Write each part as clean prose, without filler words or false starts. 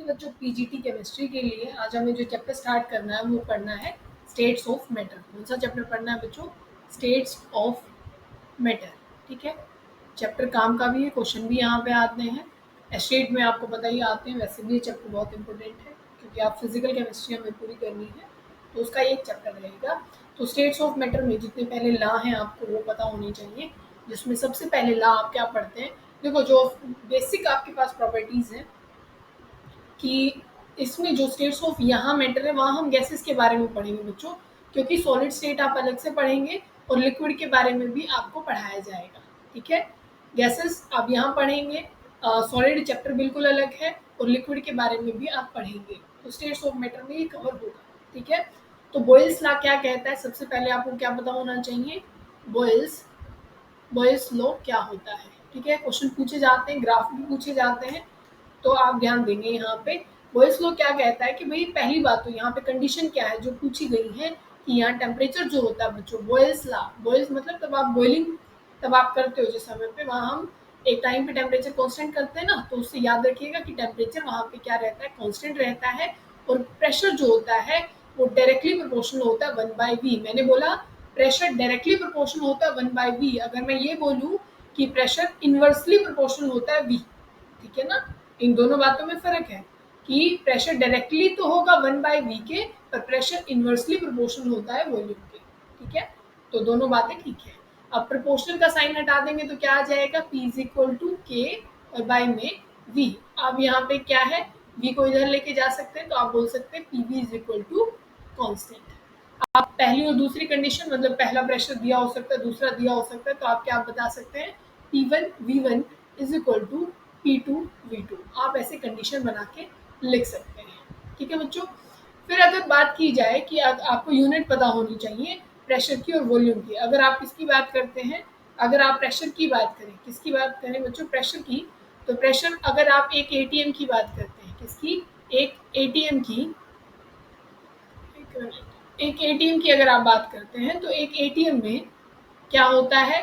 तो बच्चों PGT chemistry के लिए आज हमें जो चैप्टर स्टार्ट करना है वो पढ़ना है स्टेट्स ऑफ मैटर। कौन सा चैप्टर पढ़ना है बच्चों? States of matter. ठीक है, चैप्टर काम का भी है, क्वेश्चन भी यहाँ पे आते हैं, एस्टेट में आपको पता ही आते हैं। वैसे भी ये चैप्टर बहुत इंपॉर्टेंट है क्योंकि आप फिजिकल केमिस्ट्री हमें पूरी करनी है तो उसका एक चैप्टर रहेगा। तो स्टेट्स ऑफ मैटर में जितने पहले लॉ हैं आपको वो पता होनी चाहिए, जिसमें सबसे पहले लॉ आप क्या पढ़ते हैं? देखो, जो बेसिक आपके पास प्रॉपर्टीज़ हैं कि इसमें जो स्टेट्स ऑफ यहाँ मैटर है वहाँ हम गैसेस के बारे में पढ़ेंगे बच्चों, क्योंकि सॉलिड स्टेट आप अलग से पढ़ेंगे और लिक्विड के बारे में भी आपको पढ़ाया जाएगा। ठीक है, गैसेस आप यहाँ पढ़ेंगे, सॉलिड चैप्टर बिल्कुल अलग है और लिक्विड के बारे में भी आप पढ़ेंगे, तो स्टेट्स ऑफ मैटर में ये कवर होगा। ठीक है, तो बॉयल्स लॉ क्या कहता है? सबसे पहले आपको क्या पता होना चाहिए? बॉयल्स लॉ क्या होता है? ठीक है, क्वेश्चन पूछे जाते हैं, ग्राफ भी पूछे जाते हैं, तो आप ध्यान देंगे यहाँ पे। बॉयल्स लॉ क्या कहता है कि भाई पहली बात तो यहाँ पे कंडीशन क्या है जो पूछी गई है कि यहाँ टेम्परेचर जो होता है बच्चों, बॉयल्स लॉ, बॉयल्स मतलब तब आप बॉइलिंग तब आप करते हो जिस समय पे वहाँ हम एक टाइम पे टेम्परेचर कांस्टेंट करते हैं ना, तो उससे याद रखिएगा कि टेम्परेचर वहाँ पे क्या रहता है? कांस्टेंट रहता है। और प्रेशर जो होता है वो डायरेक्टली प्रोपोर्शनल होता है 1/v। मैंने बोला प्रेशर डायरेक्टली प्रोपोर्शनल होता है 1/v। अगर मैं ये बोलूँ कि प्रेशर इनवर्सली प्रोपोर्शनल होता है v, ठीक है ना, इन दोनों बातों में फर्क है कि प्रेशर डायरेक्टली तो होगा 1/v के, पर प्रेशर इनवर्सली प्रोपोर्शनल होता है वॉल्यूम के। ठीक है, तो दोनों बातें ठीक है। अब प्रोपोर्शनल का साइन हटा देंगे तो क्या आ जाएगा? P इज इक्वल टू के और बाय में v। अब यहाँ पे क्या है? v को इधर लेके जा सकते हैं तो आप बोल सकते हैं PV is equal to constant. आप पहली और दूसरी कंडीशन, मतलब पहला प्रेशर दिया हो सकता है, दूसरा दिया हो सकता है, तो आप क्या बता सकते हैं? P1 V1 is equal to P2 V2। आप ऐसे कंडीशन बना के लिख सकते हैं। ठीक है बच्चों, फिर अगर बात की जाए कि आपको यूनिट पता होनी चाहिए प्रेशर की और वॉल्यूम की। अगर आप किसकी बात करते हैं? अगर आप प्रेशर की बात करें, किसकी बात करें बच्चों? प्रेशर की। तो प्रेशर अगर आप एक एटीएम की बात करते हैं, किसकी? एक एटीएम की, एक एटीएम की अगर आप बात करते हैं तो एक एटीएम में क्या होता है?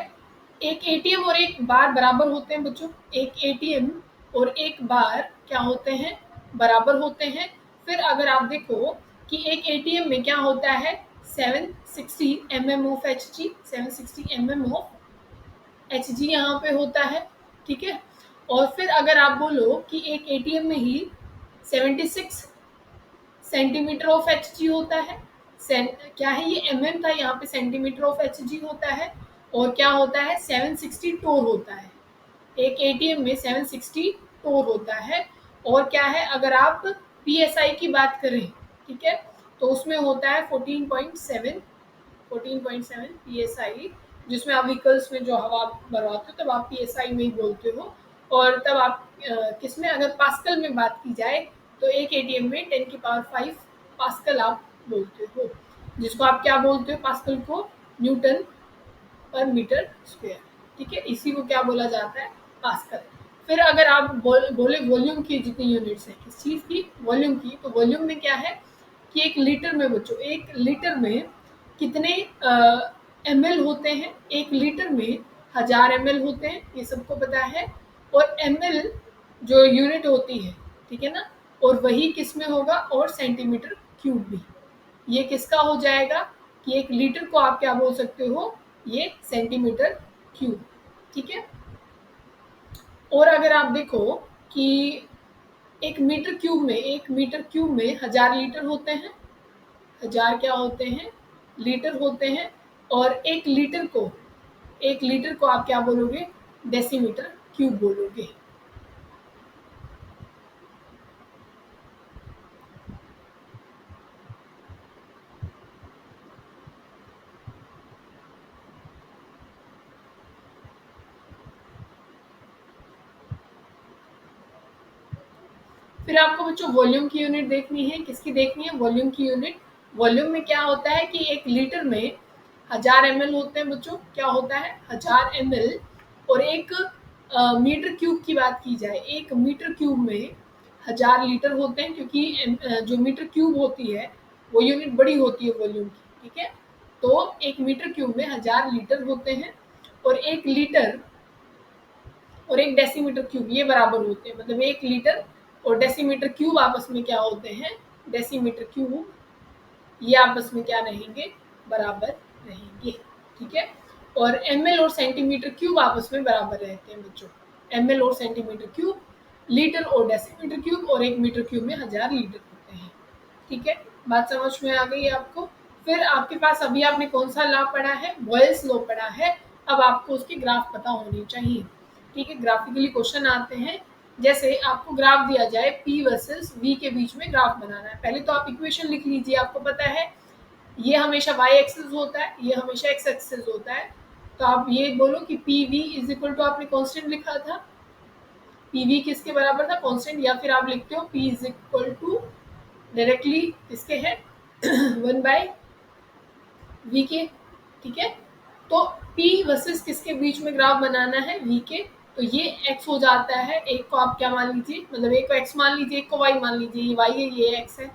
एक एटीएम और एक बार बराबर होते हैं बच्चों। एक एटीएम और एक बार क्या होते हैं? बराबर होते हैं। फिर अगर आप देखो कि एक एटीएम में क्या होता है? 760 mm of Hg, 760 mm of Hg यहाँ पे होता है। ठीक है, और फिर अगर आप बोलो कि एक एटीएम में ही 76 सेंटीमीटर ऑफ Hg होता है, क्या है ये? mm था, यहाँ पे सेंटीमीटर ऑफ Hg होता है। और क्या होता है? 760 टोर होता है। एक एटीएम में 760 टोर होता है। और क्या है? अगर आप psi की बात करें, ठीक है, तो उसमें होता है 14.7 psi, जिसमें आप व्हीकल्स में जो हवा भरवाते हो तब आप psi में ही बोलते हो। और तब आप किसमें, अगर पास्कल में बात की जाए तो एक एटीएम में 10⁵ पास्कल आप बोलते हो, जिसको आप क्या बोलते हो? पास्कल को न्यूटन पर मीटर स्क्वायर। ठीक है, इसी को क्या बोला जाता है? पास्कल। फिर अगर आप बोले वॉल्यूम की जितनी यूनिट्स है, किस चीज़ की? वॉल्यूम की। तो वॉल्यूम में क्या है कि एक लीटर में बच्चों, एक लीटर में कितने ml होते हैं? एक लीटर में 1000 ml होते हैं, ये सबको पता है। और ml जो यूनिट होती है, ठीक है ना, और वही किस में होगा? और सेंटीमीटर क्यूब भी। ये किसका हो जाएगा कि एक लीटर को आप क्या बोल सकते हो? ये सेंटीमीटर क्यूब। ठीक है, और अगर आप देखो कि एक मीटर क्यूब में 1000 लीटर होते हैं। 1000 क्या होते हैं? लीटर होते हैं। और एक लीटर को आप क्या बोलोगे? डेसीमीटर क्यूब बोलोगे। फिर आपको बच्चों वॉल्यूम की यूनिट देखनी है। किसकी देखनी है? वॉल्यूम की यूनिट। वॉल्यूम में क्या होता है कि एक लीटर में 1000 ml होते हैं बच्चों। क्या होता है? 1000 ml। और एक मीटर क्यूब की बात की जाए, एक मीटर क्यूब में 1000 लीटर होते हैं, क्योंकि जो मीटर क्यूब होती है वो यूनिट बड़ी होती है वॉल्यूम की। ठीक है, तो एक मीटर क्यूब में 1000 लीटर होते हैं। और एक लीटर और एक डेसीमीटर क्यूब ये बराबर होते हैं, मतलब एक लीटर और डेसीमीटर क्यूब आपस में क्या होते हैं, डेसीमीटर क्यूब ये आपस में क्या रहेंगे, बराबर रहेंगे। ठीक है, और ml और सेंटीमीटर क्यूब आपस में बराबर रहते हैं बच्चों। ml और सेंटीमीटर क्यूब, लीटर और डेसीमीटर क्यूब, और 1 मीटर क्यूब में 1000 लीटर होते हैं। ठीक है, बात समझ में आ गई आपको। फिर आपके पास अभी आपने कौन सा लॉ पढ़ा है, बॉयल्स लॉ पढ़ा है। अब आपको उसके ग्राफ पता होने चाहिए। ठीक है, ग्राफिकली क्वेश्चन आते हैं। जैसे आपको ग्राफ दिया जाए P वर्सेस V के बीच में ग्राफ बनाना है। पहले तो आप इक्वेशन लिख लीजिए, आपको पता है ये हमेशा y एक्सिस होता है, ये हमेशा x एक्सिस होता है। तो आप ये बोलो कि PV इज इक्वल टू, आपने कांस्टेंट लिखा था, PV किसके बराबर था, कांस्टेंट, या फिर आप लिखते हो P is equal to directly किसके है 1/v के। ठीक है, तो P वर्सेस किसके बीच में ग्राफ बनाना है, V के। तो ये x हो जाता है, एक को आप क्या मान लीजिए, मतलब एक को x मान लीजिए, एक को y मान लीजिए, ये y है ये x है,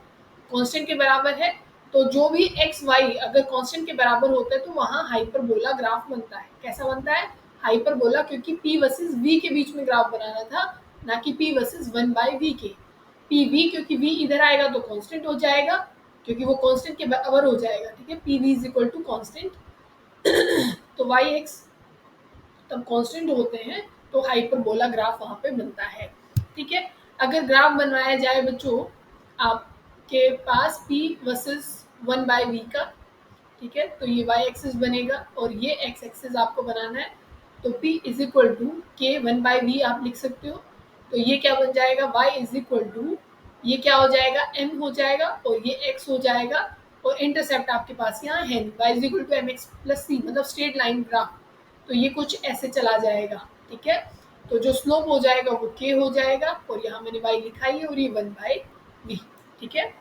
कांस्टेंट के बराबर है। तो जो भी x y अगर कांस्टेंट के बराबर होता है तो वहाँ हाइपरबोला ग्राफ बनता है। कैसा बनता है, हाइपरबोला, क्योंकि P वर्सेस V के बीच में ग्राफ बनाना था, ना कि P वर्सेस 1/v के। PV, क्योंकि V इधर आएगा तो कांस्टेंट हो जाएगा, क्योंकि वो कांस्टेंट के बराबर हो जाएगा। ठीक है, PV is equal to constant, तो वाई एक्स तब कांस्टेंट होते हैं, तो हाइपरबोला ग्राफ वहां पे बनता है। ठीक है, अगर ग्राफ बनवाया जाए बच्चों आपके पास P वर्सेस 1/v का, ठीक है, तो ये वाई एक्सिस बनेगा और ये एक्स एक्सिस आपको बनाना है। तो P इज इक्वल टू के 1/v आप लिख सकते हो। तो ये क्या बन जाएगा, y इज इक्वल टू, ये क्या हो जाएगा, m हो जाएगा, और ये x हो जाएगा, और इंटरसेप्ट आपके पास यहाँ है y is equal to mx plus c, मतलब स्ट्रेट लाइन ग्राफ। तो ये कुछ ऐसे चला जाएगा। ठीक है, तो जो स्लोप हो जाएगा वो k हो जाएगा, और यहाँ मैंने y लिखा ही है, और ये 1/v। ठीक है,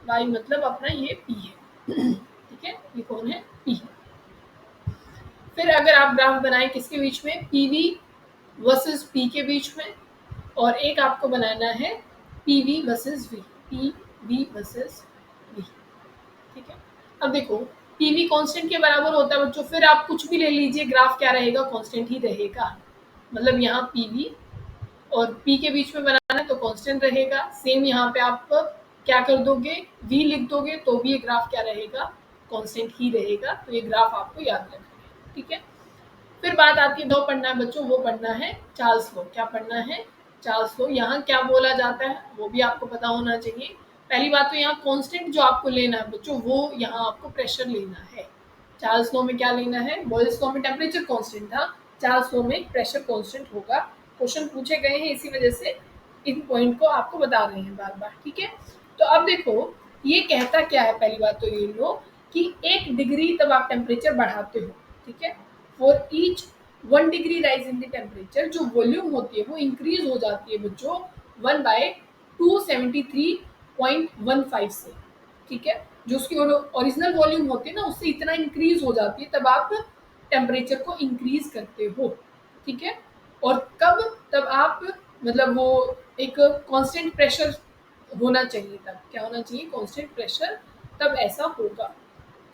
y मतलब अपना ये p है। ठीक है, ये कौन है, p। फिर अगर आप ग्राफ बनाएं किसके बीच में, PV वर्सेस P के बीच में, और एक आपको बनाना है PV versus V, PV versus V। ठीक है, अब देखो PV कांस्टेंट के बराबर होता है बच्चों, फिर आप कुछ भी ले लीजिए, ग्राफ क्या रहेगा, कांस्टेंट ही रहेगा। मतलब यहाँ PV और P के बीच में बनाना है तो कांस्टेंट रहेगा। सेम यहाँ पे आप क्या कर दोगे, V लिख दोगे, तो भी ये ग्राफ क्या रहेगा, कांस्टेंट ही रहेगा। तो ये ग्राफ आपको याद रखना है। ठीक है, फिर बात आती है, दो पढ़ना है बच्चों, वो पढ़ना है चार्ल्स लॉ। क्या पढ़ना है, चार्ल्स लॉ। यहाँ क्या बोला जाता है वो भी आपको पता होना चाहिए। पहली बात तो यहाँ कांस्टेंट जो आपको लेना है बच्चों, वो यहाँ आपको प्रेशर लेना है। चार्ल्स लॉ में क्या लेना है, बॉयल्स लॉ में टेम्परेचर कांस्टेंट था, चार्ल्स लॉ में प्रेशर कांस्टेंट होगा। क्वेश्चन पूछे गए हैं, इसी वजह से इन पॉइंट को आपको बता रहे हैं बार बार। ठीक है, तो अब देखो ये कहता क्या है, पहली बात तो ये लो कि 1 डिग्री तब आप टेम्परेचर बढ़ाते हो। ठीक है, for each 1 degree rise in the temperature, जो वॉल्यूम होती है वो इंक्रीज हो जाती है बच्चों 1/273.15 से। ठीक है, जो उसकी ओरिजिनल वॉल्यूम होती है ना, उससे इतना इंक्रीज हो जाती है, तब आप टेम्परेचर को इंक्रीज करते हो। ठीक है, और कब, तब आप मतलब वो एक कांस्टेंट प्रेशर होना चाहिए, तब क्या होना चाहिए, कांस्टेंट प्रेशर, तब ऐसा होगा।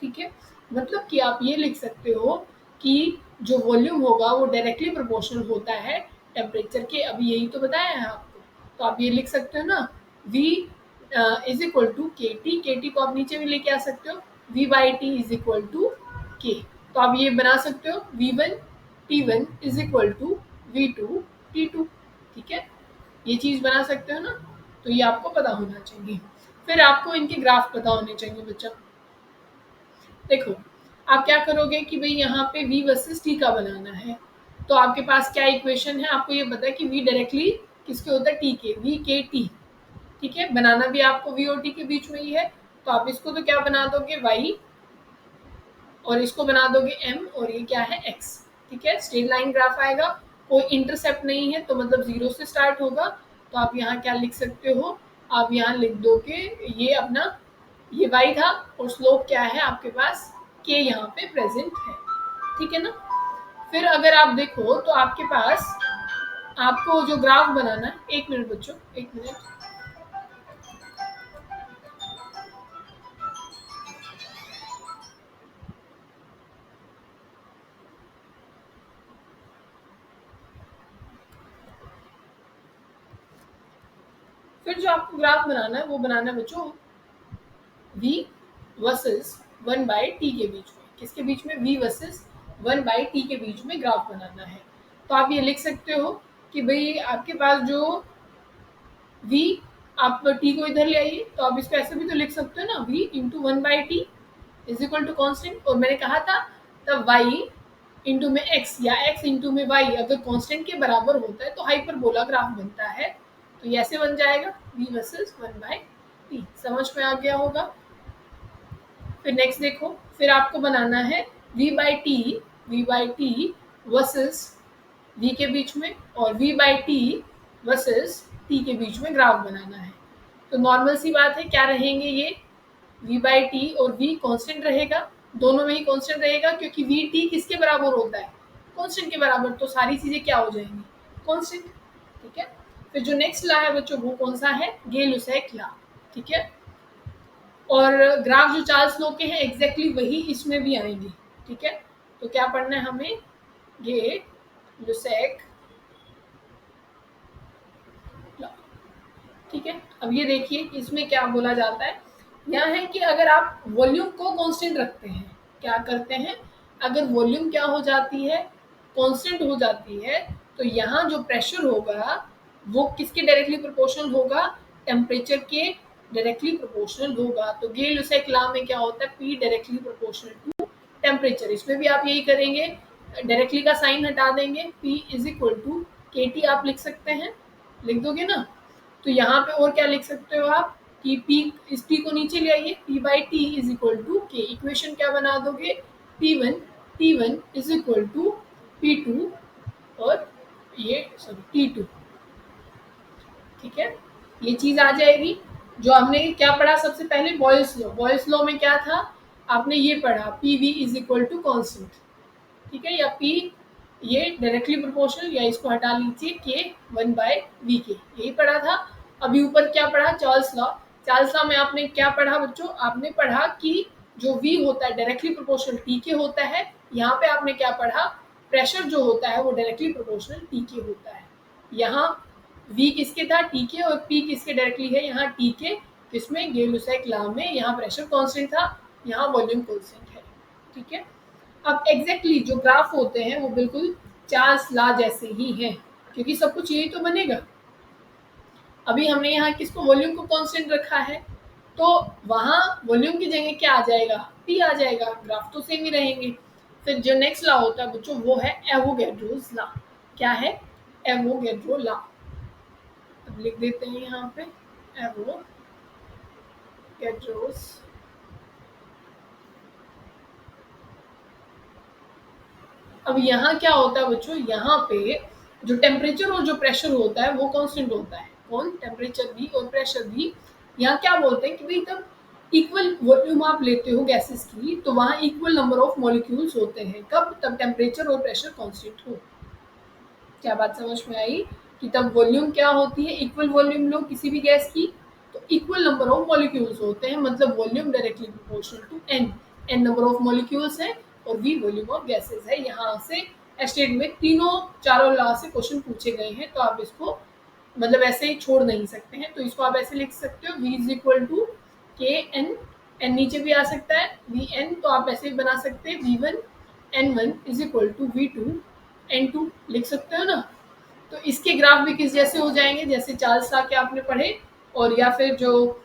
ठीक है, मतलब कि आप ये लिख सकते हो कि जो वॉल्यूम होगा वो डायरेक्टली प्रोपोर्शनल होता है टेम्परेचर के। अभी यही तो बताया है आपको, तो आप ये लिख सकते हो ना, V इज इक्वल टू के टी, के टी को आप नीचे भी लेके आ सकते हो, V/T इज इक्वल टू के। तो आप ये बना सकते हो V1 T1 is equal to V2 T2। ठीक है, ये चीज बना सकते हो ना, तो ये आपको पता होना चाहिए। फिर आपको इनके ग्राफ पता होने चाहिए बच्चा। देखो आप क्या करोगे कि भाई यहाँ पे V वर्सेस T का बनाना है, तो आपके पास क्या इक्वेशन है, आपको ये पता है कि V डायरेक्टली किसके होता है, T के, V के T। ठीक है, बनाना भी आपको V और T के बीच में ही है, तो आप इसको तो क्या बना दोगे Y, और इसको बना दोगे M, और ये क्या है X। ठीक है, स्ट्रेट लाइन ग्राफ आएगा, कोई इंटरसेप्ट नहीं है, तो मतलब 0 से स्टार्ट होगा। तो आप यहाँ क्या लिख सकते हो, आप यहाँ लिख दोगे ये अपना, ये y था, और स्लोप क्या है आपके पास, k यहाँ पे प्रेजेंट है। ठीक है ना, फिर अगर आप देखो तो आपके पास, आपको जो ग्राफ बनाना है, 1 मिनट बच्चों, 1 मिनट। फिर जो आपको ग्राफ बनाना है वो बनाना है बच्चों v वर्सेस 1/t के बीच में। किसके बीच में? v वर्सेस 1/t के बीच में ग्राफ बनाना है। तो आप ये लिख सकते हो कि भाई आपके पास जो v, आप t को इधर ले आइए, तो आप इसको ऐसे भी तो लिख सकते हो ना, v into 1/t is equal to constant. और मैंने कहा था तब y इंटू में x या x इंटू में y अगर कांस्टेंट के बराबर होता है तो हाइपरबोला ग्राफ बनता है। तो ये ऐसे बन जाएगा v वर्सेस 1/t। समझ में आ गया होगा। फिर नेक्स्ट देखो, फिर आपको बनाना है v/t वर्सेस v के बीच में और v/t वर्सेस t के बीच में ग्राफ बनाना है। तो नॉर्मल सी बात है, क्या रहेंगे ये v/t और v कांस्टेंट रहेगा, दोनों में ही कांस्टेंट रहेगा क्योंकि vt किसके बराबर होता है? कांस्टेंट के बराबर। तो सारी चीजें क्या हो जाएंगी? कांस्टेंट। ठीक है। फिर जो नेक्स्ट लॉ है बच्चों वो कौन सा है? गे-लुसैक लॉ। ठीक है। और ग्राफ जो चार्ल्स लॉ के हैं एग्जैक्टली वही इसमें भी आएंगे। ठीक है। तो क्या पढ़ना है हमें? गे-लुसैक लॉ। ठीक है। अब ये देखिए इसमें क्या बोला जाता है, यहाँ है कि अगर आप वॉल्यूम को कांस्टेंट रखते हैं, क्या करते हैं, अगर वॉल्यूम क्या हो जाती है? कांस्टेंट हो जाती है, तो यहाँ जो प्रेशर होगा वो किसके डायरेक्टली प्रोपोर्शनल होगा? टेम्परेचर के डायरेक्टली प्रोपोर्शनल होगा। तो गे-लुसैक लॉ में क्या होता है? P directly proportional to temperature. इसमें भी आप यही करेंगे, डायरेक्टली का साइन हटा देंगे, P is equal to KT आप लिख सकते हैं, लिख दोगे ना। तो यहाँ पे और क्या लिख सकते हो आप कि P, इस T को नीचे ले आइए, P/T is equal to K। Equation क्या बना दोगे? T1 is equal to P2 और ये सॉरी T2। ठीक है। ये चीज आ जाएगी। जो हमने क्या पढ़ा सबसे पहले? Boyle's law. बॉयल्स लॉ में क्या था? आपने ये पढ़ा PV is equal to constant. ठीक है। या P ये डायरेक्टली प्रोपोर्शनल, या इसको हटा लीजिए K1/V के, यही पढ़ा था। अभी ऊपर क्या पढ़ा? Charles law. चार्ल्स लॉ में आपने क्या पढ़ा बच्चों? आपने पढ़ा कि जो V होता है डायरेक्टली प्रोपोर्शनल T के होता है। यहाँ पे आपने क्या पढ़ा? प्रेशर जो होता है वो डायरेक्टली प्रोपोर्शनल T के होता है। यहाँ V किसके था? T के। और P किसके डायरेक्टली है? यहाँ T के। किसमें? गे-लुसैक लॉ में। यहाँ प्रेशर कांस्टेंट था, यहाँ वॉल्यूम कांस्टेंट है। ठीक है। अब एग्जैक्टली जो ग्राफ होते हैं वो बिल्कुल चार्ल्स लॉ जैसे ही हैं, क्योंकि सब कुछ यही तो बनेगा। अभी हमने यहाँ किसको? वॉल्यूम को कांस्टेंट रखा है, तो वहाँ वॉल्यूम की जगह क्या आ जाएगा? P आ जाएगा। ग्राफ तो सेम ही रहेंगे। फिर जो नेक्स्ट लॉ होता है बच्चों वो है एवोगैड्रोस लॉ। क्या है? Avogadro law. अब लिख देते हैं यहाँ पे एवोगैड्रोस। अब यहाँ क्या होता है बच्चों? यहाँ पे जो टेम्परेचर और जो प्रेशर होता है वो कांस्टेंट होता है। कौन? टेम्परेचर भी और प्रेशर भी। यहाँ क्या बोलते हैं कि भाई तब इक्वल वॉल्यूम आप लेते हो गैसेस की, तो वहाँ इक्वल नंबर ऑफ मॉलिक्यूल्स होते हैं। कब? तब टेम्परेचर और प्रेशर कांस्टेंट हो। क्या बात समझ में आई? कि तब वॉल्यूम क्या होती है? इक्वल वॉल्यूम लो किसी भी गैस की, तो इक्वल नंबर ऑफ मॉलिक्यूल्स होते हैं, मतलब volume directly proportional to n number of molecules है और v वॉल्यूम ऑफ गैसेस है। यहाँ से एस्टेट में तीनों चारों लॉ से क्वेश्चन पूछे गए हैं, तो आप इसको मतलब ऐसे ही छोड़ नहीं सकते हैं। तो इसको आप ऐसे लिख सकते हो, v is equal to KN, n नीचे भी आ सकता है Vn, तो आप ऐसे भी बना सकते हैं V1 N1 is equal to V2 N2 लिख सकते हो ना। तो इसके ग्राफ भी किस जैसे हो जाएंगे? जैसे चार्ल्स लॉ के आपने पढ़े, और या फिर जो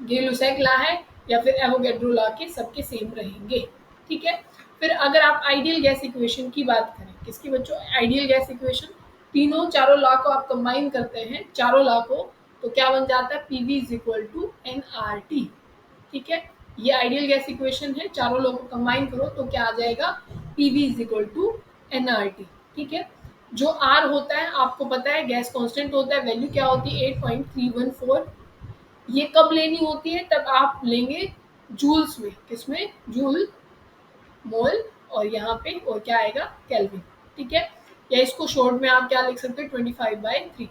गे-लुसैक लॉ है, या फिर एवोगैड्रो लॉ के, सबके सेम रहेंगे। ठीक है। फिर अगर आप आइडियल गैस इक्वेशन की बात करें, किसकी बच्चों? Ideal gas equation. तीनों चारों लॉ को आप कंबाइन करते हैं, चारों लॉ को, तो क्या बन जाता है? PV is equal to nRT। ठीक है। ये आइडियल गैस इक्वेशन है। चारों लॉ को कंबाइन करो तो क्या आ जाएगा? PV is equal to nRT। ठीक है। जो R होता है आपको पता है गैस कांस्टेंट होता है, वैल्यू क्या होती है? 8.314। ये कब लेनी होती है? तब आप लेंगे जूल्स में। किसमें? जूल, मोल, और यहाँ पे और क्या आएगा? केल्विन। ठीक है। या इसको शॉर्ट में आप क्या लिख सकते हो? 25/3।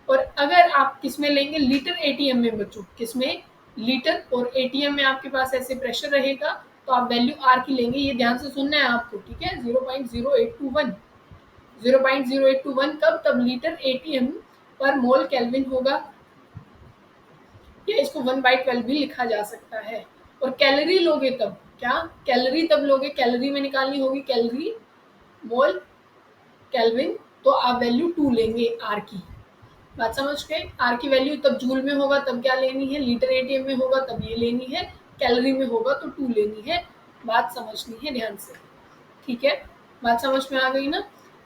और अगर आप किसमें लेंगे? लीटर ATM में बच्चों। किसमें? लीटर और ATM में आपके पास ऐसे प्रेशर रहेगा, तो आप वैल्यू R की लेंगे। ये ध्यान से सुनना है आपको। ठीक है। 0.0821। 0.0821 कब? तब लीटर ATM पर मोल केल्विन होगा। या इसको 1/12 भी लिखा जा सकता है। और कैलोरी लोगे तब क्या, कैलोरी तब लोगे, कैलोरी में निकालनी होगी कैलोरी, मोल, केल्विन, तो आप वैल्यू 2 लेंगे आर की। बात समझ गए? आर की वैल्यू तब जूल में होगा तब क्या लेनी है, लीटर एटीएम में होगा तब ये लेनी है, कैलोरी में होगा तो 2 लेनी है। बात समझनी है ध्यान से, ठीक है? बात समझ में आ गई ना?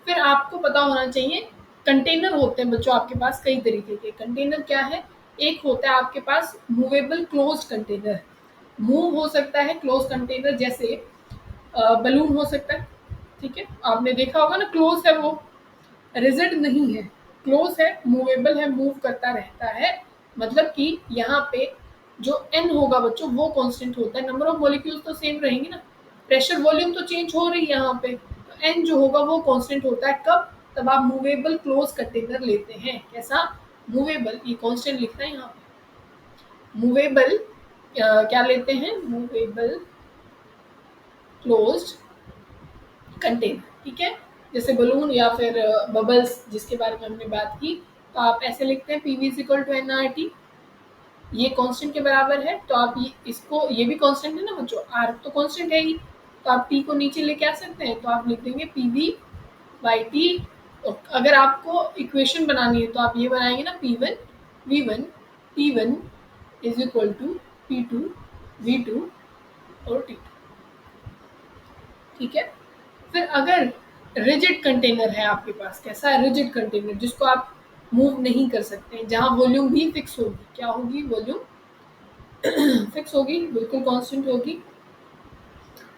फिर आपको पता होना चाहिए कंटेनर होते हैं बच्चों आपके पास कई तरीके के। कंटेनर क्या है? एक होता है आपके पास मूवेबल क्लोज्ड कंटेनर, मूव हो सकता है क्लोज कंटेनर, जैसे बलून हो सकता है, ठीक है? आपने देखा होगा ना, क्लोज है वो, रिजिड नहीं है, क्लोज है, मूवेबल है, मूव करता रहता है। मतलब कि यहाँ पे जो n होगा बच्चों वो कांस्टेंट होता है, नंबर ऑफ मॉलिक्यूल्स तो सेम रहेंगे ना, प्रेशर वॉल्यूम तो चेंज हो रही है यहाँ पे, तो n जो होगा वो कांस्टेंट होता है। कब? तब आप मूवेबल क्लोज कंटेनर लेते हैं। कैसा? मूवेबल, ये कांस्टेंट लिखना है यहाँ पे। मूवेबल क्या लेते हैं? मूवेबल क्लोज्ड कंटेनर, ठीक है? जैसे बलून या फिर बबल्स जिसके बारे में हमने बात की, तो आप ऐसे लिखते हैं PV is equal to NRT, ये कांस्टेंट के बराबर है, तो आप ये इसको, ये भी कांस्टेंट है ना बच्चों, आर तो कांस्टेंट है ही, तो आप टी को नीचे लेके आ सकते हैं, तो आप लिख देंगे पीवी बाई टी। अगर आपको इक्वेशन बनानी है तो आप ये बनाएंगे ना, P one V one T one is equal to P two V two और टी टू, ठीक है? फिर अगर रिजिड कंटेनर है आपके पास, कैसा है? रिजिड कंटेनर, जिसको आप मूव नहीं कर सकते, जहाँ वॉल्यूम भी फिक्स होगी, क्या होगी? वॉल्यूम फिक्स होगी, बिल्कुल कांस्टेंट होगी,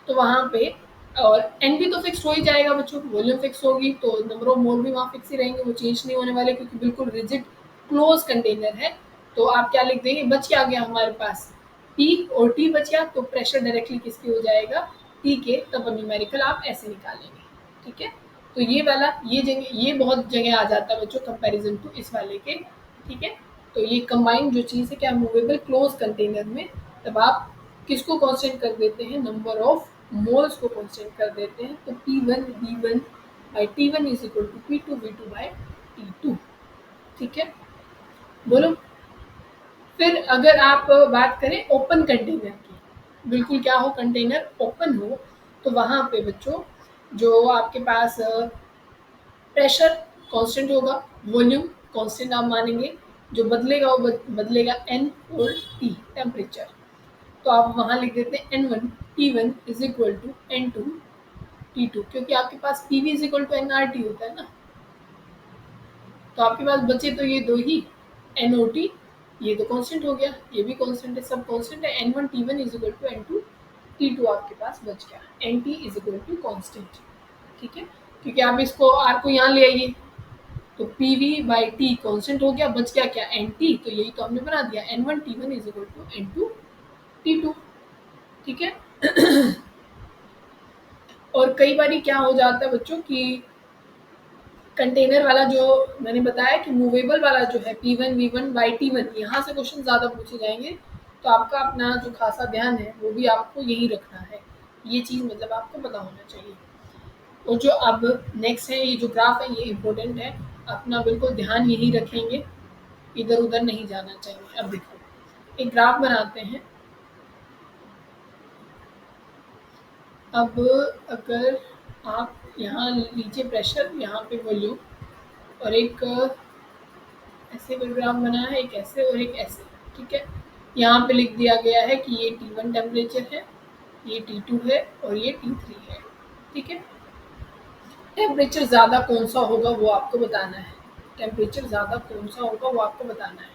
तो वहाँ पे, और एन भी तो फिक्स हो ही जाएगा बच्चों, वॉल्यूम फिक्स होगी तो नंबर ऑफ मोल भी वहाँ फिक्स ही रहेंगे, वो चेंज नहीं होने वाले, क्योंकि बिल्कुल रिजिड क्लोज कंटेनर है। तो आप क्या लिख देंगे? बच क्या गया हमारे पास? पी और टी बच गया, तो प्रेशर डायरेक्टली किसके हो जाएगा? टी के, तब न्यूमेरिकल आप ऐसे निकालेंगे, ठीक है? तो ये वाला, ये जगह, ये बहुत जगह आ जाता है बच्चों कंपैरिजन टू इस वाले के, ठीक है? तो ये कंबाइंड जो चीज़ है क्या, मूवेबल क्लोज कंटेनर में, तब आप किसको कांस्टेंट कर देते हैं? नंबर ऑफ मोल्स को कांस्टेंट कर देते हैं, तो P1 V1 by T1 is equal to P2 V2 by T2, ठीक है? बोलो। फिर अगर आप बात करें ओपन कंटेनर की, बिल्कुल क्या हो, कंटेनर ओपन हो, तो वहाँ पे बच्चों जो आपके पास प्रेशर कांस्टेंट होगा, वॉल्यूम कांस्टेंट आप मानेंगे, जो बदलेगा वो बदलेगा n और t, टेम्परेचर। तो आप वहाँ लिख देते हैं N1 T1 is equal to N2 T2, क्योंकि आपके पास PV is equal to NRT होता है ना, तो आपके पास बचे तो ये दो ही, NOT, ये तो कांस्टेंट हो गया, ये भी कांस्टेंट है, सब कांस्टेंट है, N1 T1 is equal to N2 T2 आपके पास बच गया, NT is equal to constant, ठीक है? क्योंकि आप इसको R को यहाँ ले आइए, तो PV बाई T कांस्टेंट हो गया, बच गया क्या? NT, तो यही तो हमने बना दिया, N1 T1 is equal to N2 T2, ठीक है? और कई बारी क्या हो जाता है बच्चों कि कंटेनर वाला जो मैंने बताया कि मूवेबल वाला जो है P1 V1 बाई T1, यहाँ से क्वेश्चन ज़्यादा पूछे जाएंगे, तो आपका अपना जो खासा ध्यान है वो भी आपको यही रखना है, ये चीज़ मतलब आपको पता होना चाहिए। और जो अब नेक्स्ट है, ये जो ग्राफ है ये इम्पोर्टेंट है, अपना बिल्कुल ध्यान यही रखेंगे, इधर उधर नहीं जाना चाहिए। अब देखो एक ग्राफ बनाते हैं। अब अगर आप यहाँ लीजिए प्रेशर, यहाँ पे वॉल्यूम, और एक ऐसे कोई ग्राफ बना है, एक ऐसे और एक ऐसे, ठीक है? यहाँ पे लिख दिया गया है कि ये T1 टेम्परेचर है, ये T2 है और ये T3 है, ठीक है? टेम्परेचर ज़्यादा कौन सा होगा वो आपको बताना है, टेम्परेचर ज़्यादा कौन सा होगा वो आपको बताना है।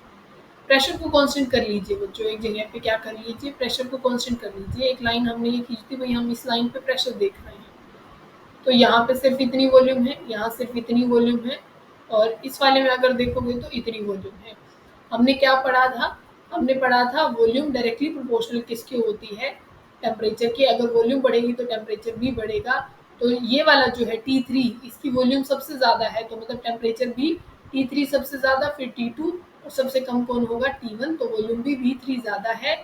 प्रेशर को कांस्टेंट कर लीजिए बच्चों, एक जगह पे क्या कर लीजिए, प्रेशर को कांस्टेंट कर लीजिए। एक लाइन हमने ये खींच दी, भाई हम इस लाइन पे प्रेशर देख रहे हैं, तो यहाँ पे सिर्फ इतनी वॉल्यूम है, यहाँ सिर्फ इतनी वॉल्यूम है, और इस वाले में अगर देखोगे तो इतनी वॉल्यूम है। हमने क्या पढ़ा था? हमने पढ़ा था वॉल्यूम डायरेक्टली प्रोपोर्शनल किसकी होती है? टेम्परेचर की। अगर वॉल्यूम बढ़ेगी तो टेम्परेचर भी बढ़ेगा। तो ये वाला जो है T3, इसकी वॉल्यूम सबसे ज़्यादा है, तो मतलब टेम्परेचर भी T3 सबसे ज़्यादा, फिर T2, और सबसे कम कौन होगा? T1, तो वॉल्यूम भी V3 ज़्यादा है,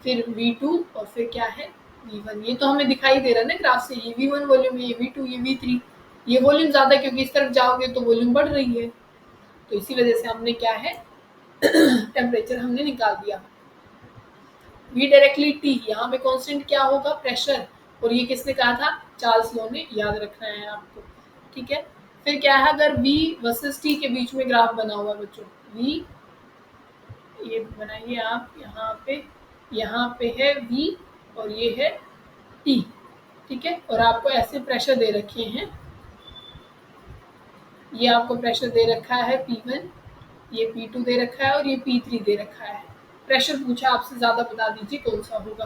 फिर V2, और फिर क्या है? V1। ये तो हमें दिखाई दे रहा है ना ग्राफ से, ये V1 वॉल्यूम है, ये V2, ये V3, ये वॉल्यूम ज़्यादा है क्योंकि इस तरफ जाओगे तो वॉल्यूम बढ़ रही है, तो इसी वजह से हमने क्या है टेम्परेचर हमने निकाल दिया। वी डायरेक्टली टी, यहाँ पे कांस्टेंट क्या होगा, प्रेशर, और ये किसने कहा था, चार्ल्स लॉ ने, याद रखना है आपको, ठीक है। फिर क्या है, अगर V वर्सेस T के बीच में ग्राफ बना हुआ बच्चों, V, ये बनाइए आप यहाँ पे है V और ये है T, ठीक है, और आपको ऐसे प्रेशर दे रखे हैं, ये आपको प्रेशर दे रखा है P1, ये P2 दे रखा है और ये P3 दे रखा है। प्रेशर पूछा आपसे, ज़्यादा बता दीजिए कौन सा होगा।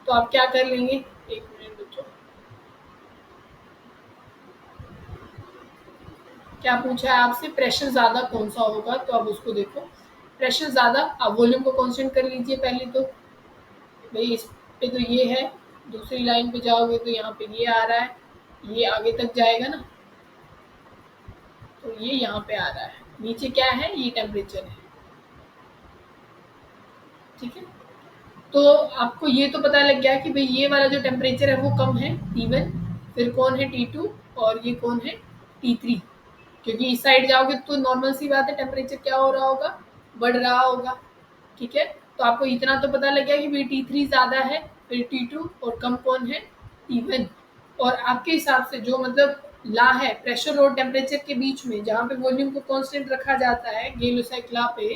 तो आप क्या कर लेंगे, एक मिनट बच्चों, क्या पूछा है आपसे, प्रेशर ज़्यादा कौन सा होगा, तो अब उसको देखो, प्रेशर ज़्यादा, आप वॉल्यूम को कांस्टेंट कर लीजिए पहले तो, भाई इस पे तो ये है, दूसरी लाइन पे जाओगे तो यहाँ पे ये आ रहा है, ये आगे तक जाएगा ना, तो ये यहाँ पे आ रहा है, नीचे क्या है, ये टेम्परेचर है, ठीक है। तो आपको ये तो पता लग गया कि भाई ये वाला जो टेम्परेचर है वो कम है, T1, फिर कौन है T2, और ये कौन है T3, क्योंकि इस साइड जाओगे तो नॉर्मल सी बात है, टेम्परेचर क्या हो रहा होगा, बढ़ रहा होगा, ठीक है। तो आपको इतना तो पता लग गया कि भाई T3 ज़्यादा है, फिर T2, और कम कौन है, T1। और आपके हिसाब से जो मतलब ला है प्रेशर और टेम्परेचर के बीच में, जहाँ पे वॉल्यूम को कांस्टेंट रखा जाता है गेल-लेसाइक लॉ पे,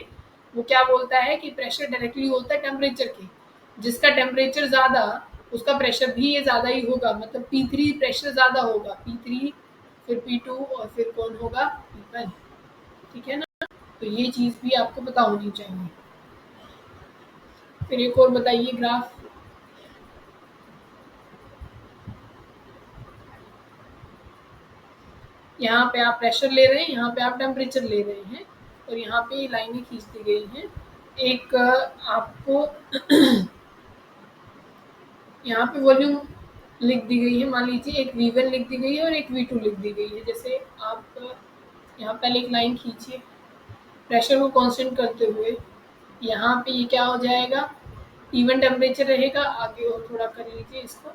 वो क्या बोलता है कि प्रेशर डायरेक्टली होता है टेम्परेचर के, जिसका टेम्परेचर ज़्यादा उसका प्रेशर भी ये ज़्यादा ही होगा, मतलब P3 प्रेशर ज़्यादा होगा, P3, फिर P2, और फिर कौन होगा, P1, ठीक है ना। तो ये चीज़ भी आपको पता होनी चाहिए। फिर एक और बताइए ग्राफ, यहाँ पे आप प्रेशर ले रहे हैं, यहाँ पे आप टेम्परेचर ले रहे हैं, और यहाँ पे ये लाइनें खींच दी गई हैं। एक आपको यहाँ पे वॉल्यूम लिख दी गई है, मान लीजिए एक V1 लिख दी गई है और एक V2 लिख दी गई है। जैसे आप यहाँ पहले एक लाइन खींचिए प्रेशर को कांस्टेंट करते हुए, यहाँ पे ये क्या हो जाएगा, T1 टेम्परेचर रहेगा, आगे और थोड़ा कर लीजिए इसको,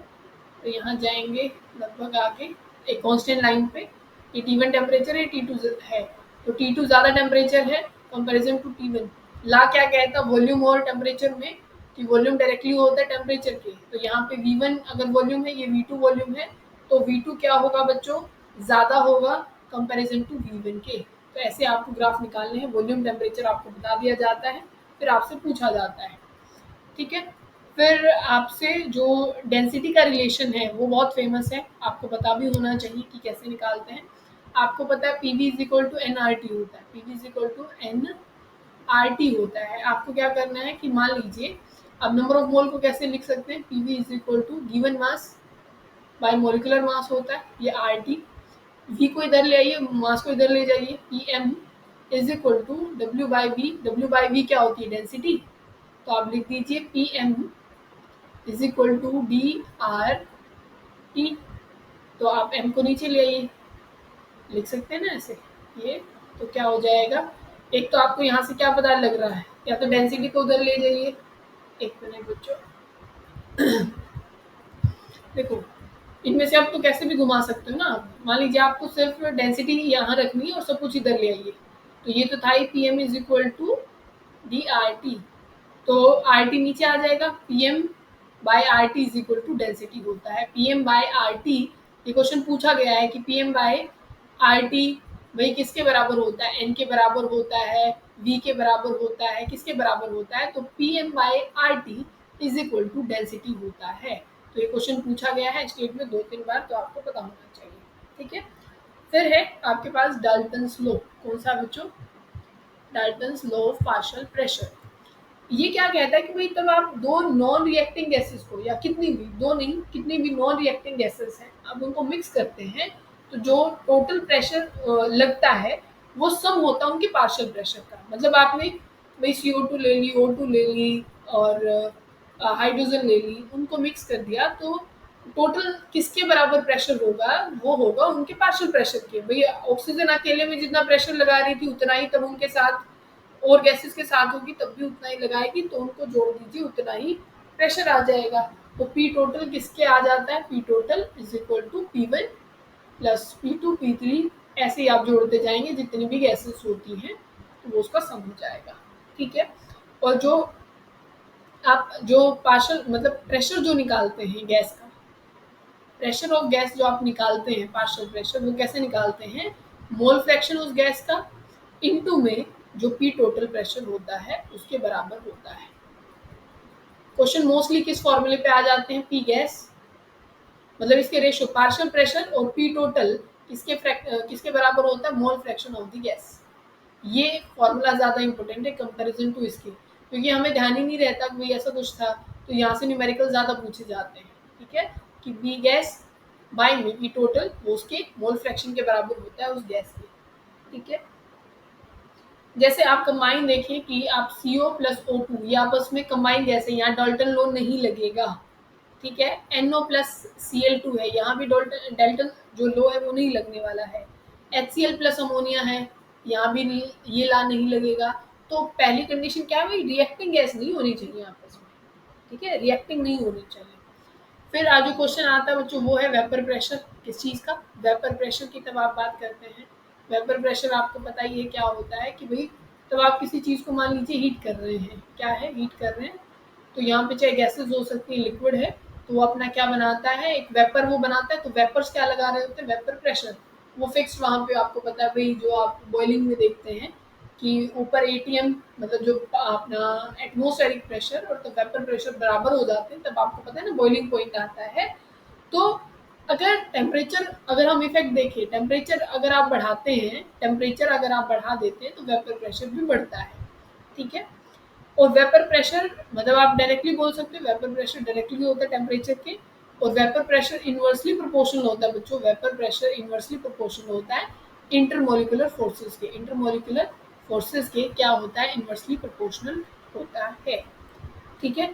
तो यहाँ जाएंगे लगभग आगे एक कांस्टेंट लाइन पे, ये T1 टेम्परेचर है, T2 है, तो T2 ज़्यादा टेम्परेचर है कंपैरिजन टू T1। ला क्या कहता है वॉल्यूम और टेम्परेचर में, कि वॉल्यूम डायरेक्टली होता है टेम्परेचर के, तो यहाँ पे V1 अगर वॉल्यूम है, ये V2 वॉल्यूम है, तो V2 क्या होगा बच्चों, ज़्यादा होगा कंपैरिजन टू V1 के। तो ऐसे आपको ग्राफ निकालने हैं, वॉल्यूम टेम्परेचर आपको बता दिया जाता है, फिर आपसे पूछा जाता है, ठीक है। फिर आपसे जो डेंसिटी का रिलेशन है वो बहुत फेमस है, आपको पता भी होना चाहिए कि कैसे निकालते हैं। आपको पता है PV is equal to NRT होता है, PV is equal to NRT होता है। आपको क्या करना है कि मान लीजिए, अब नंबर ऑफ मोल को कैसे लिख सकते हैं, PV is equal to given mass by molecular mass होता है, ये RT, V को इधर ले आइए, मास को इधर ले जाइए, PM is equal to W by V, W by V क्या होती है, डेंसिटी, तो आप लिख दीजिए PM is equal to DRT, तो आप M को नीचे ले आइए, लिख सकते हैं ना ऐसे, ये तो क्या हो जाएगा, एक तो आपको यहाँ से क्या पता लग रहा है, या तो डेंसिटी को उधर ले जाइए, एक मिनट बच्चों, देखो इनमें से आप तो कैसे भी घुमा सकते हो ना, मान लीजिए आपको सिर्फ डेंसिटी यहाँ रखनी है और सब कुछ इधर ले आइए, तो ये तो था ही PM is equal to DRT, तो RT नीचे आ जाएगा, PM by RT is equal to density होता है, PM बाय RT, ये क्वेश्चन पूछा गया है कि PM बाय RT भाई किसके बराबर होता है, N के बराबर होता है, V के बराबर होता है, किसके बराबर होता है, तो PM by RT is equal to density होता है। तो ये क्वेश्चन पूछा गया है स्टेट में 2-3 बार, तो आपको पता होना चाहिए, ठीक है। फिर है आपके पास डाल्टन्स लॉ, कौन सा बच्चों, Dalton's law of partial pressure. ये क्या कहता है कि भाई तब आप दो नॉन रिएक्टिंग गैसेस को, या कितनी भी, दो नहीं कितनी भी नॉन रिएक्टिंग गैसेस हैं, अब उनको मिक्स करते हैं, तो जो टोटल प्रेशर लगता है वो सम होता है उनके पार्शियल प्रेशर का। मतलब आपने भाई CO2 ले ली, O2 ले ली और हाइड्रोजन ले ली, उनको मिक्स कर दिया, तो टोटल किसके बराबर प्रेशर होगा, वो होगा उनके पार्शियल प्रेशर के। भाई ऑक्सीजन अकेले में जितना प्रेशर लगा रही थी उतना ही तब उनके साथ और गैसेस के साथ होगी तब भी उतना ही लगाएगी, तो उनको जोड़ दीजिए उतना ही प्रेशर आ जाएगा। तो P टोटल किसके आ जाता है, P total is equal to P1 plus P2 P3, ऐसे ही आप जोड़ते जाएंगे, जितनी भी गैसेस होती हैं तो वो उसका सम हो जाएगा, ठीक है। और जो आप जो पार्शियल मतलब प्रेशर जो निकालते हैं गैस का, प्रेशर ऑफ गैस जो आप निकालते हैं पार्शियल प्रेशर, वो कैसे निकालते हैं? मोल फ्रैक्शन उस गैस का इनटू में जो पी टोटल प्रेशर होता है उसके बराबर होता है। क्वेश्चन मोस्टली किस फॉर्मूले पे आ जाते हैं? पी गैस मतलब इसके रेशियो पार्शियल प्रेशर और पी टोटल किसके बराबर होता है? Mole fraction of the gas. ये फॉर्मूला ज़्यादा इंपॉर्टेंट है कंपैरिजन टू इसके, क्योंकि हमें ध्यान ही नहीं रहता कि भाई ऐसा कुछ था, तो यहाँ से न्यूमेरिकल ज़्यादा पूछे जाते हैं। ठीक है, कि बी गैस बाय में पी टोटल वो उसके मोल फ्रैक्शन के बराबर होता है उस गैस के। ठीक है, जैसे आप कंबाइन देखें कि आप CO प्लस O2 ये आपस में कंबाइन गैस है, यहाँ डाल्टन लॉ नहीं लगेगा। ठीक है, NO+Cl2 है, यहाँ भी डाल्टन जो लो है वो नहीं लगने वाला है। HCl प्लस अमोनिया है, यहाँ भी नहीं, ये ला नहीं लगेगा। तो पहली कंडीशन क्या है भाई? रिएक्टिंग गैस नहीं होनी चाहिए आपस में। ठीक है, रिएक्टिंग नहीं होनी चाहिए। फिर आज जो क्वेश्चन आता है बच्चों वो है वेपर प्रेशर। किस चीज़ का? वेपर प्रेशर की तब आप बात करते हैं। वेपर प्रेशर आपको पता ही है क्या होता है कि भाई तब आप किसी चीज़ को मान लीजिए हीट कर रहे हैं। क्या है? हीट कर रहे हैं, तो यहाँ पे चाहे गैसेस हो सकती है, लिक्विड है, तो वो अपना क्या बनाता है? एक वेपर वो बनाता है। तो वेपर्स क्या लगा रहे होते हैं? Vapour pressure. वो फिक्स्ड वहाँ पे आपको पता है भाई, जो आप बॉइलिंग में देखते हैं कि ऊपर ATM मतलब जो अपना एटमॉस्फेरिक प्रेशर और तो वेपर प्रेशर बराबर हो जाते हैं, तब आपको पता है ना बॉइलिंग पॉइंट आता है। तो अगर टेम्परेचर, अगर हम इफेक्ट देखें, टेम्परेचर अगर आप बढ़ाते हैं, टेम्परेचर अगर आप बढ़ा देते हैं तो वेपर प्रेशर भी बढ़ता है। ठीक है, और वेपर प्रेशर मतलब आप डायरेक्टली बोल सकते हो वेपर प्रेशर डायरेक्टली होता है टेम्परेचर के, और वेपर प्रेशर इनवर्सली प्रोपोर्शनल होता है बच्चों। वेपर प्रेशर इनवर्सली प्रोपोर्शनल होता है इंटरमोलिकुलर फोर्सेस के। इंटरमोलिकुलर फोर्सेस के क्या होता है? इनवर्सली प्रोपोर्शनल होता है। ठीक है,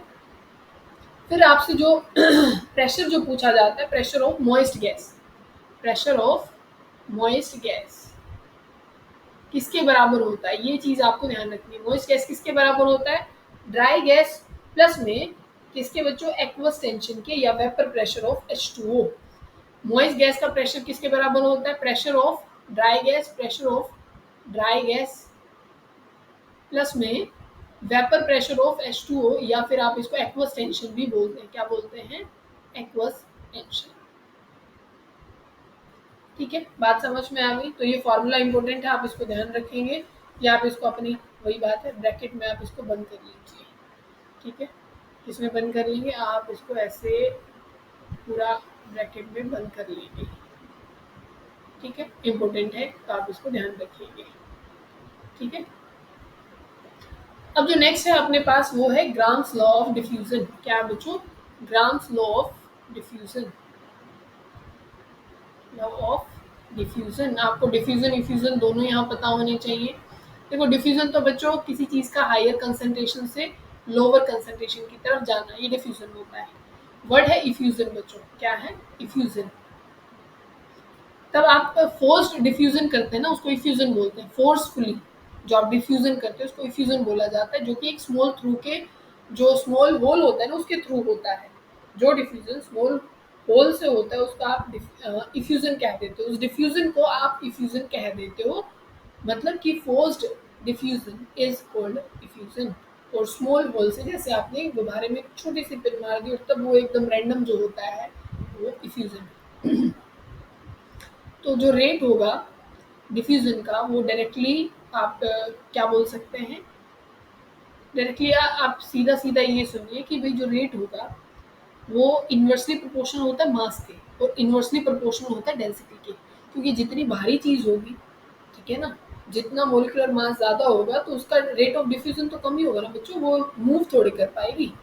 फिर आपसे जो प्रेशर जो पूछा जाता है, pressure of moist gas. Pressure of moist gas किसके बराबर होता है? ये चीज आपको ध्यान रखनी है। मॉइस्ट गैस किसके बराबर होता है? ड्राई गैस प्लस में किसके बच्चों? एक्वस टेंशन के या vapour pressure of H2O। Moist gas का प्रेशर किसके बराबर होता है? Pressure of dry gas, pressure of dry gas plus में वेपर प्रेशर ऑफ H2O, या फिर आप इसको एक्वस टेंशन भी बोलते हैं। क्या बोलते हैं? Aqueous tension. ठीक है, बात समझ में आ गई? तो ये फॉर्मूला इंपॉर्टेंट है, आप इसको ध्यान रखेंगे, या आप इसको अपनी वही बात है ब्रैकेट में आप इसको बंद कर लीजिए। ठीक है, इसमें बंद कर लेंगे आप इसको, ऐसे पूरा ब्रैकेट में बंद कर लेंगे। ठीक है, इम्पोर्टेंट है तो आप इसको ध्यान रखिएगा। ठीक है, अब जो नेक्स्ट है अपने पास वो है ग्राम्स लॉ ऑफ डिफ्यूजन। क्या है बच्चों? Grams law of diffusion. Law of diffusion, आपको डिफ्यूजन इफ्यूजन दोनों यहाँ पता होने चाहिए। देखो, डिफ्यूजन तो बच्चों किसी चीज़ का हायर कंसंट्रेशन से लोअर कंसंट्रेशन की तरफ जाना, ये डिफ्यूजन होता है। वर्ड है इफ्यूजन बच्चों। क्या है? इफ्यूजन। तब आप फोर्स्ड डिफ्यूजन करते हैं ना, उसको इफ्यूजन बोलते हैं। फोर्सफुली जो आप डिफ्यूजन करते हैं उसको इफ्यूजन बोला जाता है, जो कि एक स्मॉल थ्रू के, जो स्मॉल होल होता है ना उसके थ्रू होता है। जो डिफ्यूजन स्मॉल होल से होता है उसका आप इफ्यूजन कह देते हो। उस डिफ्यूजन को आप इफ्यूजन कह देते हो, मतलब कि forced diffusion is called effusion. और स्मॉल होल से, जैसे आपने गुब्बारे में छोटी सी पिन मार दी और तब वो एकदम रैंडम जो होता है वो इफ्यूजन। तो जो रेट होगा डिफ्यूजन का वो डायरेक्टली आप क्या बोल सकते हैं? डायरेक्टली आप सीधा सीधा ये सुनिए कि भाई जो रेट होगा वो इन्वर्सली प्रोपोर्शनल होता है मास के, और इन्वर्सली प्रोपोर्शनल होता है डेंसिटी के। क्योंकि जितनी भारी चीज होगी, ठीक है ना, जितना मोलिकुलर मास ज्यादा होगा तो उसका रेट ऑफ डिफ्यूजन तो कम ही होगा ना बच्चों, वो मूव थोड़ी कर पाएगी।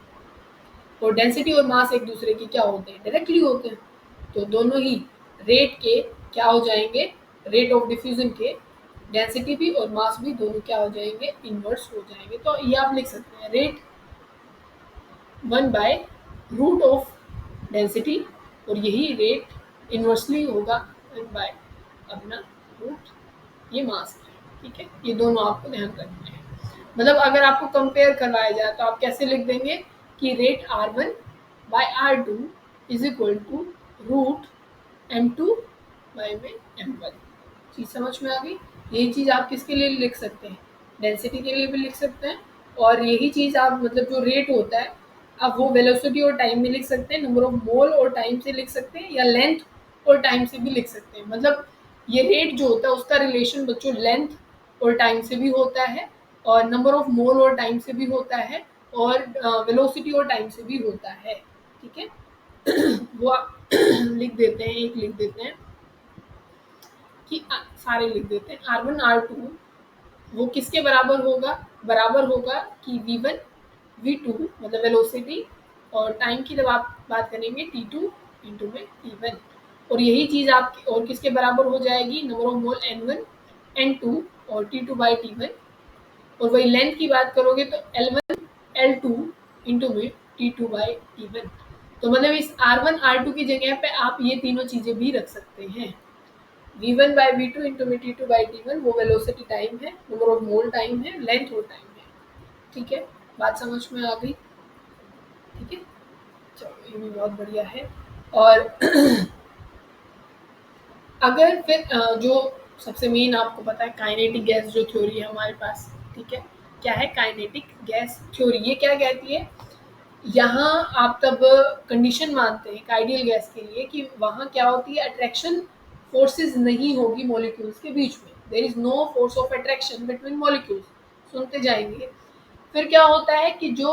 और डेंसिटी और मास एक दूसरे के क्या होते हैं? डायरेक्टली होते हैं। तो दोनों ही रेट के क्या हो जाएंगे? रेट ऑफ डिफ्यूजन के डेंसिटी भी और मास भी दोनों क्या हो जाएंगे? इन्वर्स हो जाएंगे। तो ये आप लिख सकते हैं रेट 1/रूट ऑफ डेंसिटी, और यही रेट इन्वर्सली होगा 1 अपना रूट ये मास है। ठीक है, ये दोनों आपको ध्यान रखना है। मतलब अगर आपको कंपेयर करवाया जाए तो आप कैसे लिख देंगे कि rate R1/R2 is equal to root M2/M1। चीज समझ में आ गई? यही चीज आप किसके लिए लिख सकते हैं? डेंसिटी के लिए भी लिख सकते हैं और यही चीज़ आप मतलब जो रेट होता है आप वो वेलोसिटी और टाइम में लिख सकते हैं, नंबर ऑफ मोल और टाइम से लिख सकते हैं, या लेंथ और टाइम से भी लिख सकते हैं। मतलब ये रेट जो होता है उसका रिलेशन बच्चों लेंथ और टाइम से भी होता है, और नंबर ऑफ मोल और टाइम से भी होता है, और वेलोसिटी और टाइम से भी होता है। ठीक है, वो आप लिख देते हैं, एक लिख देते हैं कि सारे लिख देते हैं। R1 R2 वो किसके बराबर होगा? बराबर होगा कि V1 V2 मतलब वेलोसिटी, और टाइम की जब आप बात करेंगे T2 इंटू में T1। और यही चीज़ आप और किसके बराबर हो जाएगी? Number of mole N1 N2 और T2 बाई T1। और वही लेंथ की बात करोगे तो L1 L2 इंटू में T2 बाई T1। तो मतलब इस R1 R2 की जगह पे आप ये तीनों चीज़ें भी रख सकते हैं। V1 बाई V2 इंटू में T2 बाई T1 वो वेलोसिटी टाइम है, नंबर ऑफ मोल टाइम है, लेंथ और टाइम है। ठीक है, बात समझ में आ गई? ठीक है, चलो ये भी बहुत बढ़िया है। और अगर फिर जो सबसे मेन आपको पता है काइनेटिक गैस जो थ्योरी है हमारे पास, ठीक है, क्या है काइनेटिक गैस थ्योरी? ये क्या कहती है? यहाँ आप तब कंडीशन मानते हैं आइडियल गैस के लिए कि वहाँ क्या होती है, अट्रैक्शन फोर्सेस नहीं होगी मॉलिक्यूल्स के बीच में, there is no force of attraction between molecules. सुनते जाएंगे। फिर क्या होता है कि जो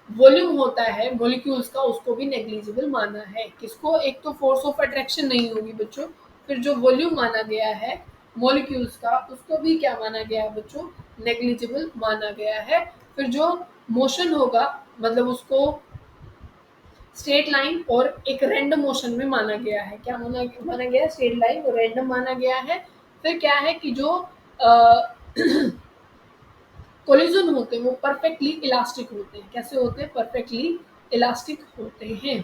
वॉल्यूम होता है मॉलिक्यूल्स का उसको भी नेग्लिजिबल माना है। किसको? एक तो फोर्स ऑफ अट्रैक्शन नहीं होगी बच्चों, फिर जो वॉल्यूम माना गया है मॉलिक्यूल्स का उसको भी क्या माना गया है बच्चों? नेग्लिजिबल माना गया है। फिर जो मोशन होगा मतलब उसको स्ट्रेट लाइन और एक रैंडम मोशन में माना गया है। क्या माना गया है? स्ट्रेट लाइन और रैंडम माना गया है। फिर क्या है कि जो कोलिजन होते हैं वो परफेक्टली इलास्टिक होते हैं। कैसे होते हैं? परफेक्टली इलास्टिक होते हैं।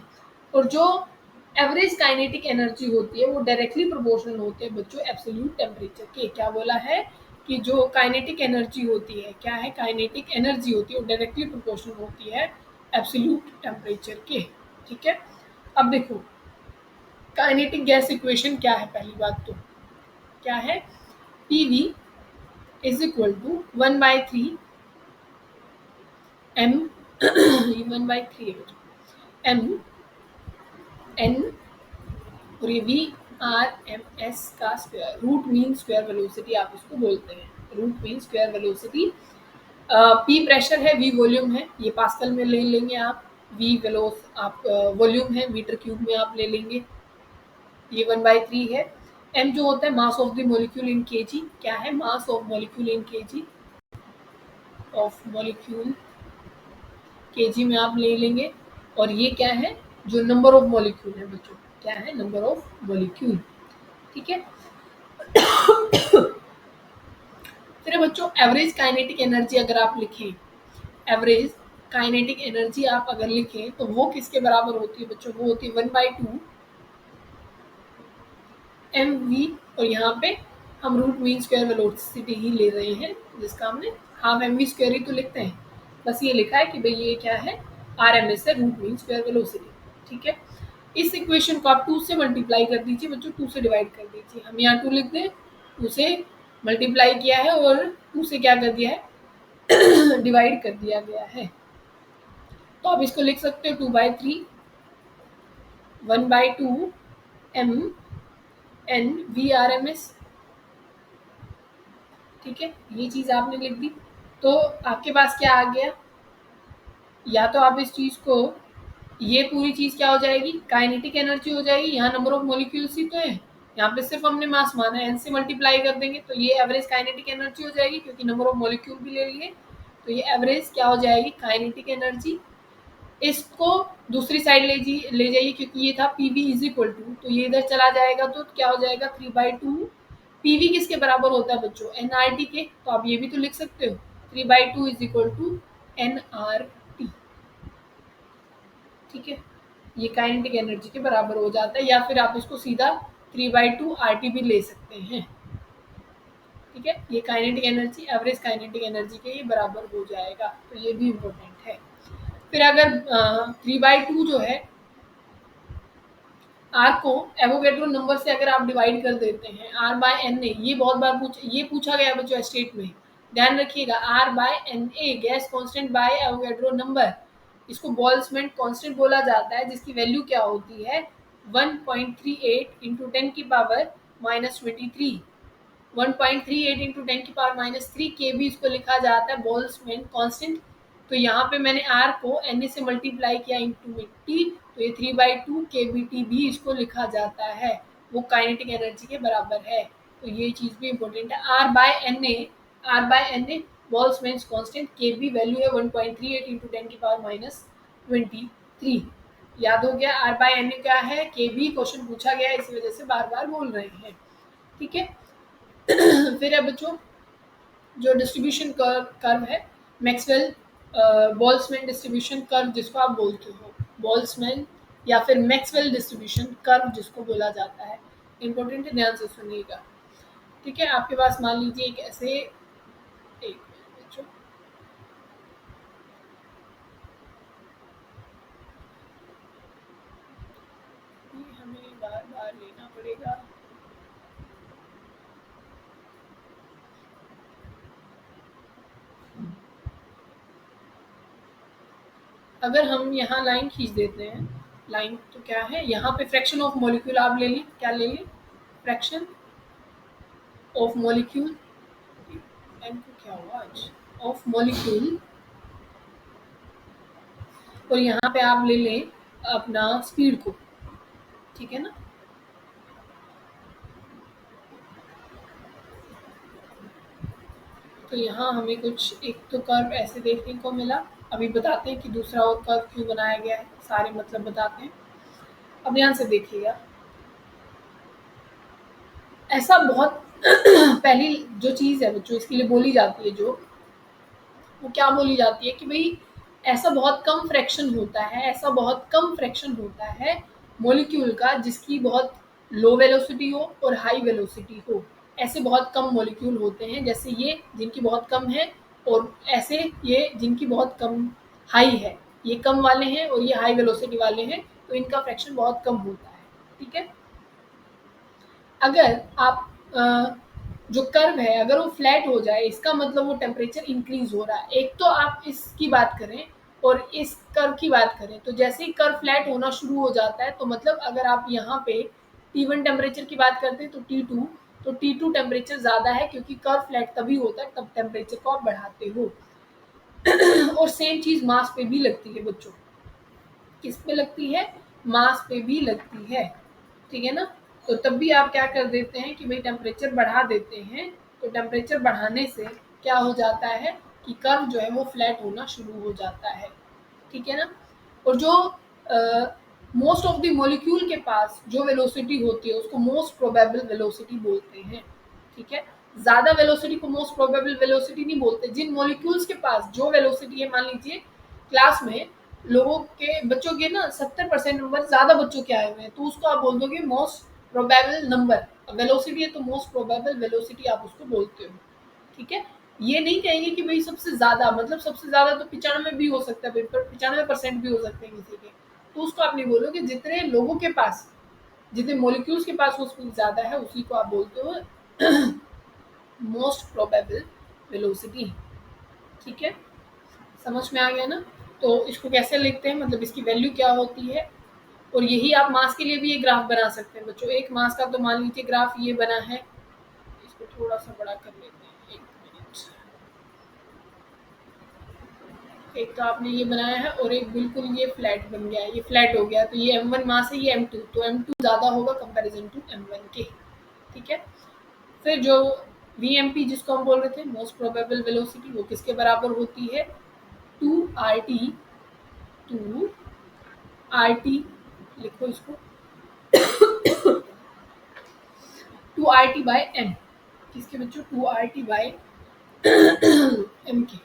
और जो एवरेज काइनेटिक एनर्जी होती है वो डायरेक्टली प्रोपोर्शनल होते हैं बच्चों एब्सोल्यूट टेम्परेचर के। क्या बोला है? कि जो काइनेटिक एनर्जी होती है, क्या है? काइनेटिक एनर्जी होती है वो डायरेक्टली प्रोपोर्शनल होती है एब्सोल्यूट टेम्परेचर के। ठीक है, अब देखो काइनेटिक गैस इक्वेशन क्या है? पहली बात तो क्या है? PV is equal to 1/3 M 1/3 M N और ये VRMS का square, root mean square velocity आप इसको बोलते हैं, root mean square velocity. P pressure है, V वॉल्यूम है, ये पास्कल में ले लेंगे आप। V वेलोस आप वॉल्यूम है, मीटर क्यूब में आप ले लेंगे। ये 1/3 है। M जो होता है mass of the molecule in kg। क्या है? Mass of molecule in kg, of molecule kg में आप ले लेंगे। और ये क्या है? जो नंबर ऑफ मॉलिक्यूल है बच्चों, क्या है? Number of molecule. ठीक है, फिर बच्चों एवरेज काइनेटिक एनर्जी अगर आप लिखें, एवरेज काइनेटिक एनर्जी आप अगर लिखें तो वो किसके बराबर होती है बच्चों? वो होती है 1/2 mv। और यहाँ पे हम रूट मीन स्क्वायर वेलोसिटी ही ले रहे हैं जिसका हमने हाफ mv स्क्वायर ही तो लिखते हैं। बस ये लिखा है कि भाई ये क्या है? RMS है, रूट मीन स्क्वायर वेलोसिटी। ठीक है, इस इक्वेशन को आप 2 से मल्टीप्लाई कर दीजिए बच्चों, 2 से डिवाइड कर दीजिए। हम यहाँ 2 लिख दें, 2 से मल्टीप्लाई किया है और 2 से क्या कर दिया है? डिवाइड कर दिया गया है। तो आप इसको लिख सकते हो 2/3 1/2 M N VRMS। ठीक है, ये चीज़ आपने लिख दी। तो आपके पास क्या आ गया? या तो आप इस चीज़ को, ये पूरी चीज़ क्या हो जाएगी? काइनेटिक एनर्जी हो जाएगी। यहाँ नंबर ऑफ मॉलिक्यूल्स ही तो है, यहाँ पे सिर्फ हमने मास माना है, एन से मल्टीप्लाई कर देंगे तो ये एवरेज काइनेटिक एनर्जी हो जाएगी क्योंकि नंबर ऑफ मॉलिक्यूल भी ले लिए। तो ये एवरेज क्या हो जाएगी? Kinetic energy. इसको दूसरी साइड ले जाइए क्योंकि ये था PV इज इक्वल टू, तो ये इधर चला जाएगा तो क्या हो जाएगा? 3/2। PV किसके बराबर होता है बच्चों? NRT के। तो आप ये भी तो लिख सकते हो 3/2 इज इक्वल टू NRT। ठीक है, ये काइनेटिक एनर्जी के बराबर हो जाता है, या फिर आप इसको सीधा 3/2 RT भी ले सकते हैं। ठीक है, ये kinetic energy average kinetic energy के ये बराबर हो जाएगा, तो ये भी इम्पोर्टेंट है। फिर अगर 3/2 जो है आर को एवोगैड्रो नंबर से अगर आप डिवाइड कर देते हैं, R/N ने ये बहुत बार ये पूछा गया बच्चों स्टेट में ध्यान रखिएगा, R by N A gas constant by Avogadro number, इसको बोल्ट्जमैन कांस्टेंट बोला जाता है, जिसकी वैल्यू क्या होती है 1.38 इंटू 10 की पावर -23, 1.38 इंटू 10 की पावर -3 के बी इसको लिखा जाता है बोल्ट्जमैन कांस्टेंट। तो यहाँ पे मैंने आर को एन से मल्टीप्लाई किया इंटू टी, तो ये 3/2 के बी टी भी इसको लिखा जाता है, वो काइनेटिक एनर्जी के बराबर है। तो ये चीज़ भी इम्पोर्टेंट है। R by N A Boltzmann constant, K B value है 1.38 इंटू 10 की पावर -23। याद हो गया आर बाय एन ए क्या है, के बी क्वेश्चन पूछा गया है, इस वजह से बार बार बोल रहे हैं। ठीक है। फिर है बच्चों जो डिस्ट्रीब्यूशन कर्व है, मैक्सवेल बोल्ट्जमैन डिस्ट्रीब्यूशन कर्व जिसको आप बोलते हो, बोल्ट्जमैन या फिर मैक्सवेल डिस्ट्रीब्यूशन कर्व जिसको बोला जाता है, इंपॉर्टेंट है, ध्यान से सुनिएगा। ठीक है, आपके पास मान लीजिए एक ऐसे, एक मिनट बच्चों, ये हमें बार बार लेना पड़ेगा। अगर हम यहाँ लाइन खींच देते हैं, लाइन तो क्या है, यहाँ पे फ्रैक्शन ऑफ मॉलिक्यूल आप ले लें, क्या ले लें, फ्रैक्शन ऑफ मॉलिक्यूल, एम को क्या हुआ आज, ऑफ मॉलिक्यूल, और यहाँ पे आप ले लें अपना स्पीड को। ठीक है ना। तो यहाँ हमें कुछ एक तो कर्व ऐसे देखने को मिला, अभी बताते हैं कि दूसरा और कर्व क्यों बनाया गया है, सारे मतलब बताते हैं। अब ध्यान से देखिएगा, ऐसा बहुत पहली जो चीज़ है बच्चों इसके लिए बोली जाती है, जो वो क्या बोली जाती है कि भाई ऐसा बहुत कम फ्रैक्शन होता है, ऐसा बहुत कम फ्रैक्शन होता है मॉलिक्यूल का जिसकी बहुत लो वेलोसिटी हो और हाई वेलोसिटी हो। ऐसे बहुत कम मॉलिक्यूल होते हैं, जैसे ये जिनकी बहुत कम है, और ऐसे ये जिनकी बहुत कम हाई है, ये कम वाले हैं और ये हाई वेलोसिटी वाले हैं, तो इनका फ्रैक्शन बहुत कम होता है। ठीक है। अगर आप जो कर्व है अगर वो फ्लैट हो जाए, इसका मतलब वो टेम्परेचर इंक्रीज हो रहा है। एक तो आप इसकी बात करें और इस कर्व की बात करें, तो जैसे ही कर्व फ्लैट होना शुरू हो जाता है, तो मतलब अगर आप यहाँ पे T1 टेम्परेचर की बात करते हैं, तो T2 टेम्परेचर ज़्यादा है, क्योंकि कर्व फ्लैट तभी होता है तब टेम्परेचर को आप बढ़ाते हो। और सेम चीज़ मास पे भी लगती है बच्चों, किस पे लगती है, मास पे भी लगती है। ठीक है ना। तो तब भी आप क्या कर देते हैं कि भाई टेम्परेचर बढ़ा देते हैं, तो टेम्परेचर बढ़ाने से क्या हो जाता है कि कर्व जो है वो फ्लैट होना शुरू हो जाता है। ठीक है ना। और जो मोस्ट ऑफ द मॉलिक्यूल के पास जो वेलोसिटी होती है उसको मोस्ट प्रोबेबल वेलोसिटी बोलते हैं। ठीक है। ज्यादा वेलोसिटी को मोस्ट प्रोबेबल वेलोसिटी नहीं बोलते। जिन मॉलिक्यूल्स के पास जो वेलोसिटी है, मान लीजिए क्लास में लोगों के बच्चों के ना 70% नंबर ज्यादा बच्चों के आए हुए हैं, तो उसको आप बोल दोगे मोस्ट प्रोबेबल नंबर। वेलोसिटी है तो मोस्ट प्रोबेबल वेलोसिटी आप उसको बोलते हो। ठीक है। ये नहीं कहेंगे कि भाई सबसे ज्यादा, मतलब सबसे ज्यादा तो 95 भी हो सकता है, 95% भी हो सकते हैं किसी के, तो उसको आप नहीं बोलोगे। जितने लोगों के पास, जितने मॉलिक्यूल्स के पास वो स्पीड ज्यादा है, उसी को आप बोलते हो मोस्ट प्रोबेबल वेलोसिटी। ठीक है। समझ में आ गया ना। तो इसको कैसे लिखते हैं, मतलब इसकी वैल्यू क्या होती है। और यही आप मास के लिए भी ये ग्राफ बना सकते हैं बच्चों। एक मास का तो मान लीजिए ग्राफ ये बना है, इसको थोड़ा सा बड़ा कर लेते हैं, एक मिनट। एक तो आपने ये बनाया है और एक बिल्कुल ये फ्लैट बन गया है, ये फ्लैट हो गया, तो ये m1 मास है, ये m2, तो m2 ज़्यादा होगा कंपैरिजन टू m1 के। ठीक है। फिर जो vmp जिसको हम बोल रहे थे मोस्ट प्रोबेबल वेलोसिटी, वो किसके बराबर होती है, 2RT, 2RT, लिखो इसको 2RT बाय m, किसके बच्चों, 2RT बाय m के।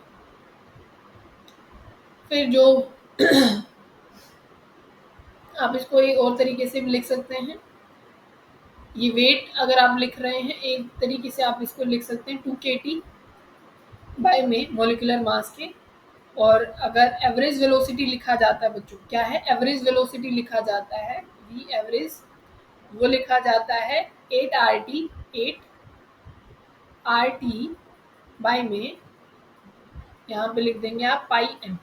फिर जो आप इसको एक और तरीके से भी लिख सकते हैं, ये वेट अगर आप लिख रहे हैं एक तरीके से आप इसको लिख सकते हैं 2kT बाय में मोलिकुलर मास के। और अगर एवरेज वेलोसिटी लिखा जाता है बच्चों, क्या है एवरेज वेलोसिटी लिखा जाता है, वी एवरेज, वो लिखा जाता है 8RT, 8RT बाय में यहाँ पे लिख देंगे आप पाई एम।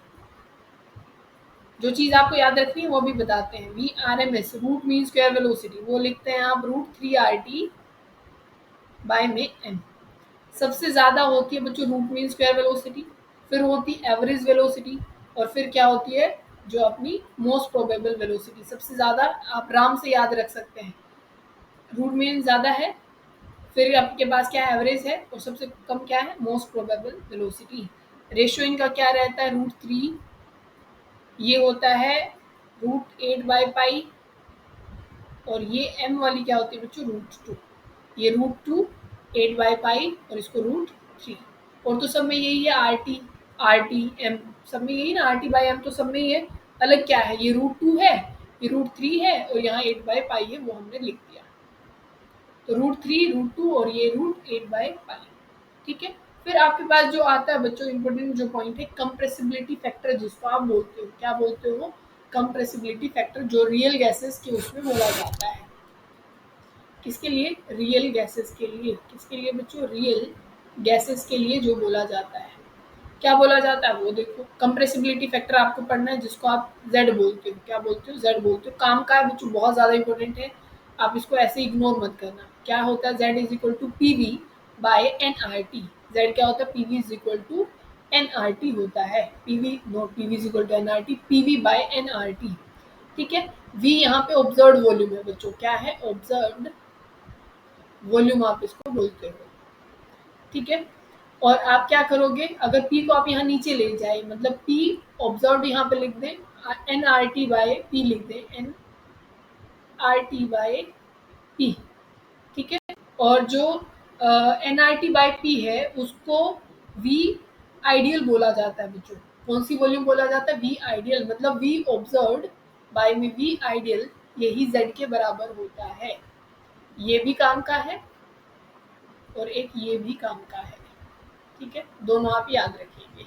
जो चीज आपको याद रखनी है वो भी बताते हैं। V R M S root mean square velocity, वो लिखते हैं आप रूट 3 RT बाय में एम। सबसे ज्यादा होती है बच्चों रूट मीन स्क्वायर वेलोसिटी, फिर होती है एवरेज वेलोसिटी, और फिर क्या होती है जो अपनी मोस्ट प्रोबेबल वेलोसिटी। सबसे ज्यादा आप आराम से याद रख सकते हैं, रूट मीन ज्यादा है, फिर आपके पास क्या है एवरेज है, और सबसे कम क्या है मोस्ट प्रोबेबल वेलोसिटी। रेशियो इनका क्या रहता है रूट 3, ये होता है रूट 8/पाई, और ये एम वाली क्या होती है बच्चों रूट 2। ये रूट 2 8/पाई और इसको रूट 3। और तो सब में यही है आर टी एम, सब में यही ना, RT/M तो सब में ही है। अलग क्या है, ये रूट 2 है, ये रूट 3 है, और यहाँ 8/पाई है, वो हमने लिख दिया। तो रूट 3 रूट 2 और ये रूट 8/पाई। ठीक है। फिर आपके पास जो आता है बच्चों इंपॉर्टेंट जो पॉइंट है कंप्रेसिबिलिटी फैक्टर, जिसको आप बोलते हो, क्या बोलते हो कंप्रेसिबिलिटी फैक्टर, जो रियल गैसेस के उसमें बोला जाता है। किसके लिए, रियल गैसेस के लिए। किसके लिए बच्चों, रियल गैसेस के लिए जो बोला जाता है। क्या बोला जाता है वो देखो, कंप्रेसिबिलिटी फैक्टर आपको पढ़ना है, जिसको आप जेड बोलते हो। क्या बोलते हो, जेड बोलते हो। काम का है बच्चों, बहुत ज्यादा इंपॉर्टेंट है, आप इसको ऐसे इग्नोर मत करना। क्या होता है, Z=PV/nRT। जेड क्या होता है, PV=nRT होता है। PV not PV=nRT, PV/nRT। ठीक है। वी यहाँ पे ऑब्जर्व वॉल्यूम है बच्चों, क्या है ऑब्जर्व वॉल्यूम आप इसको बोलते हो। ठीक है। और आप क्या करोगे, अगर पी को आप यहाँ नीचे ले जाए, मतलब पी ऑब्जर्व यहाँ पे लिख दें, NRT/P लिख दें, NRT/P। ठीक है। और जो NRT/P है उसको वी आइडियल बोला जाता है बच्चों। कौन सी वॉल्यूम बोला जाता है, वी आइडियल, मतलब वी ऑब्जर्व्ड बाय में वी आइडियल, यही जेड के बराबर होता है। ये भी काम का है और एक ये भी काम का है। ठीक है, दोनों आप याद रखिएगा।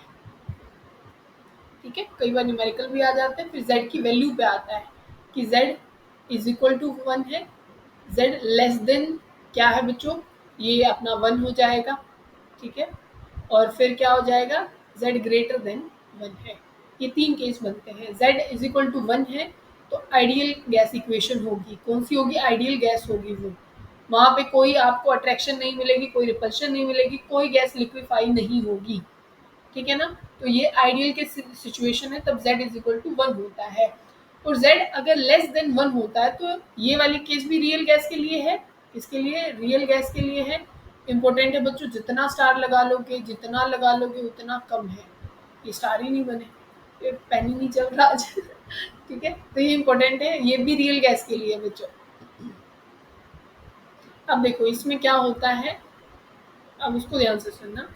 ठीक है, कई बार न्यूमेरिकल भी आ जाते हैं। फिर z की वैल्यू पे आता है कि z=1 है, z < क्या है बच्चों, ये अपना 1 हो जाएगा। ठीक है। और फिर क्या हो जाएगा, z>1 है। ये 3 केस बनते हैं। z=1 है तो आइडियल गैस इक्वेशन होगी, कौन सी होगी, आइडियल गैस होगी वो। वहां पे कोई आपको अट्रैक्शन नहीं मिलेगी, कोई रिपल्शन नहीं मिलेगी, कोई गैस लिक्विफाई नहीं होगी। ठीक है ना। तो ये आइडियल के सिचुएशन है, तब z=1 होता है। और z अगर < 1 होता है तो ये वाली केस भी रियल गैस के लिए है। किसके लिए, रियल गैस के लिए है। इंपॉर्टेंट है बच्चों, जितना स्टार लगा लोगे, जितना लगा लोगे उतना कम है। ये स्टार ही नहीं बने, ये पेन ही नहीं चल रहा आज ठीक है, तो ये इंपॉर्टेंट है, ये भी रियल गैस के लिए है बच्चों। अब देखो इसमें क्या होता है, अब उसको ध्यान से सुनना।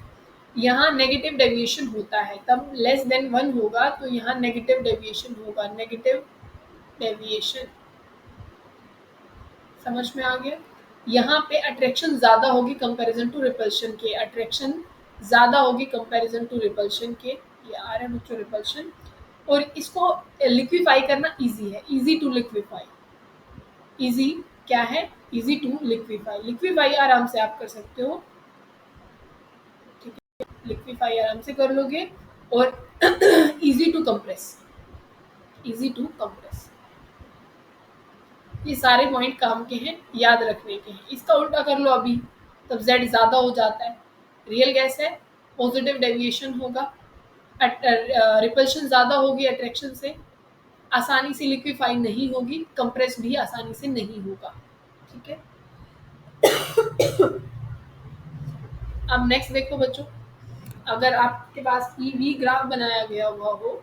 यहाँ नेगेटिव डेविएशन होता है, तब < 1 होगा तो यहाँ नेगेटिव डेविएशन होगा। नेगेटिव डेविएशन समझ में आ गया। यहाँ पे अट्रैक्शन ज्यादा होगी कंपैरिजन टू रिपल्शन के, अट्रैक्शन ज्यादा होगी कंपैरिजन टू रिपल्शन के। ये आ रहा है बच्चों रिपल्शन। और इसको लिक्विफाई करना इजी है, इजी टू लिक्विफाई। इजी क्या है, इजी टू लिक्विफाई। लिक्विफाई आराम से आप कर सकते हो। लिक्विफाई आराम से कर लोगे। और easy to compress, easy to compress. ये सारे पॉइंट काम के हैं, याद रखने के हैं। इसका उल्टा कर लो अभी, तब z ज्यादा हो जाता है। रियल गैस है, पॉजिटिव डेविएशन होगा, रिपल्शन ज्यादा होगी अट्रैक्शन से, आसानी से लिक्विफाई नहीं होगी, कंप्रेस भी आसानी से नहीं होगा। ठीक है। अब नेक्स्ट देखो बच्चों, अगर आपके पास ईवी ग्राफ बनाया गया हुआ हो,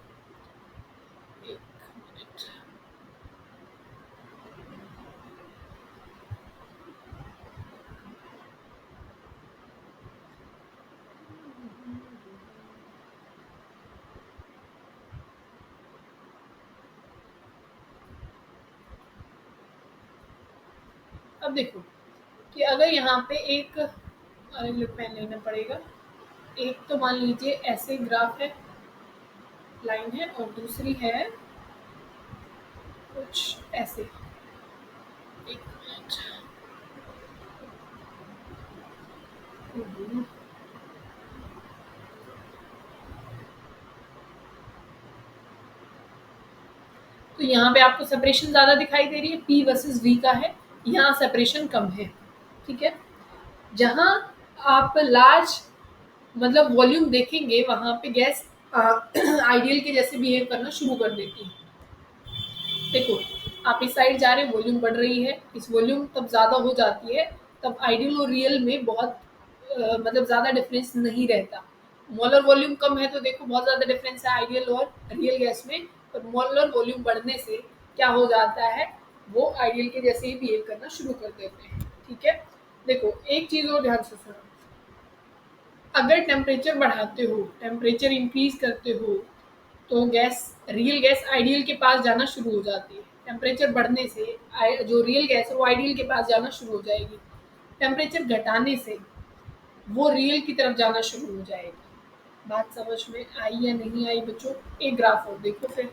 एक मिनट, अब देखो कि अगर यहाँ पे एक, अरे पेन लेना पड़ेगा। एक तो मान लीजिए ऐसे ग्राफ है, लाइन है, और दूसरी है कुछ ऐसे। एक मिनट। तो यहाँ पे आपको सेपरेशन ज़्यादा दिखाई दे रही है, P वर्सेस V का है, यहाँ सेपरेशन कम है, ठीक है। जहाँ आप लार्ज मतलब वॉल्यूम देखेंगे वहाँ पे गैस आइडियल के जैसे बिहेव करना शुरू कर देती है। देखो, आप इस साइड जा रहे हैं, वॉल्यूम बढ़ रही है, इस वॉल्यूम तब ज़्यादा हो जाती है, तब आइडियल और रियल में बहुत मतलब ज़्यादा डिफरेंस नहीं रहता। मोलर वॉल्यूम कम है तो देखो बहुत ज़्यादा डिफरेंस है आइडियल और रियल गैस में, और मोलर वॉल्यूम बढ़ने से क्या हो जाता है, वो आइडियल के जैसे ही बिहेव करना शुरू कर देते हैं, ठीक है। देखो, एक चीज़ और ध्यान से सुनो, अगर टेम्परेचर बढ़ाते हो, टेम्परेचर इंक्रीज करते हो, तो गैस रियल गैस आइडियल के पास जाना शुरू हो जाती है। टेम्परेचर बढ़ने से जो रियल गैस है वो आइडियल के पास जाना शुरू हो जाएगी। टेम्परेचर घटाने से वो रियल की तरफ जाना शुरू हो जाएगी। बात समझ में आई या नहीं आई बच्चों? एक ग्राफ और देखो, फिर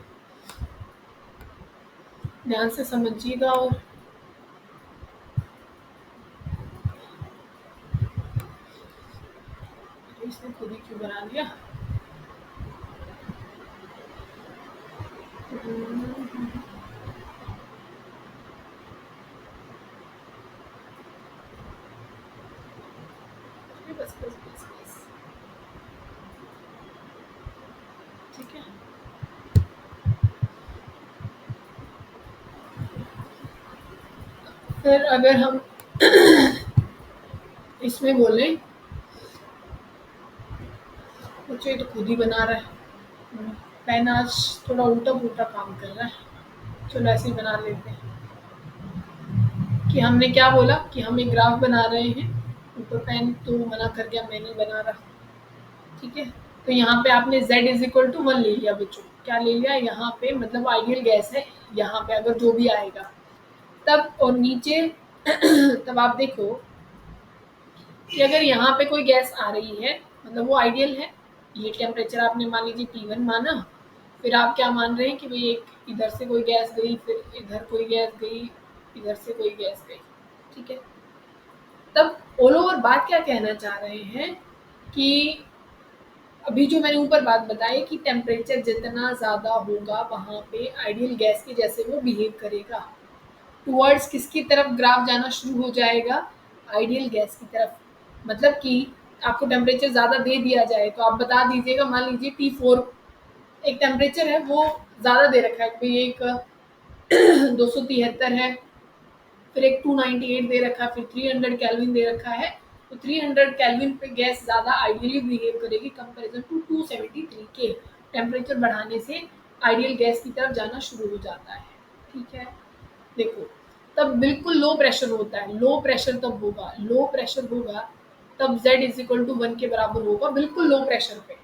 ध्यान से समझिएगा। और इसने खुद ही क्यों बना दिया? बस बस बस बस, ठीक है। फिर अगर हम इसमें बोले, बच्चों ये तो खुद ही बना रहा है, पेन आज थोड़ा उल्टा पुल्टा काम कर रहा है। चलो ऐसे ही बना लेते हैं कि हमने क्या बोला कि हम एक ग्राफ बना रहे हैं, ऊपर पेन तो मना कर गया, मैं नहीं बना रहा, ठीक है। तो यहाँ पे आपने z इज इक्वल टू 1 ले लिया बच्चों, क्या ले लिया यहाँ पे, मतलब आइडियल गैस है यहाँ पे अगर जो भी आएगा तब, और नीचे तब आप देखो कि अगर यहाँ पे कोई गैस आ रही है मतलब वो आइडियल है, ये टेम्परेचर आपने मान लीजिए T1 माना, फिर आप क्या मान रहे हैं कि भाई एक इधर से कोई गैस गई, फिर इधर कोई गैस गई, इधर से कोई गैस गई, ठीक है। तब ऑल ओवर बात क्या कहना चाह रहे हैं कि अभी जो मैंने ऊपर बात बताई कि टेम्परेचर जितना ज़्यादा होगा वहाँ पे आइडियल गैस के जैसे वो बिहेव करेगा। टुवर्ड्स किसकी तरफ ग्राफ जाना शुरू हो जाएगा? आइडियल गैस की तरफ। मतलब कि आपको टेम्परेचर ज़्यादा दे दिया जाए तो आप बता दीजिएगा, मान लीजिए T4 एक टेम्परेचर है वो ज़्यादा दे रखा है, कोई एक 273 है, फिर एक 298 दे रखा है, फिर 300 केल्विन दे रखा है, तो 300 केल्विन पे गैस ज़्यादा आइडियली बिहेव करेगी कंपैरिजन टू 273 के। टेम्परेचर बढ़ाने से आइडियल गैस की तरफ जाना शुरू हो जाता है, ठीक है। देखो, तब बिल्कुल लो प्रेशर होता है, लो प्रेशर तब होगा, लो प्रेशर होगा तब z इज इक्वल टू 1 के बराबर होगा, बिल्कुल लो प्रेशर पे।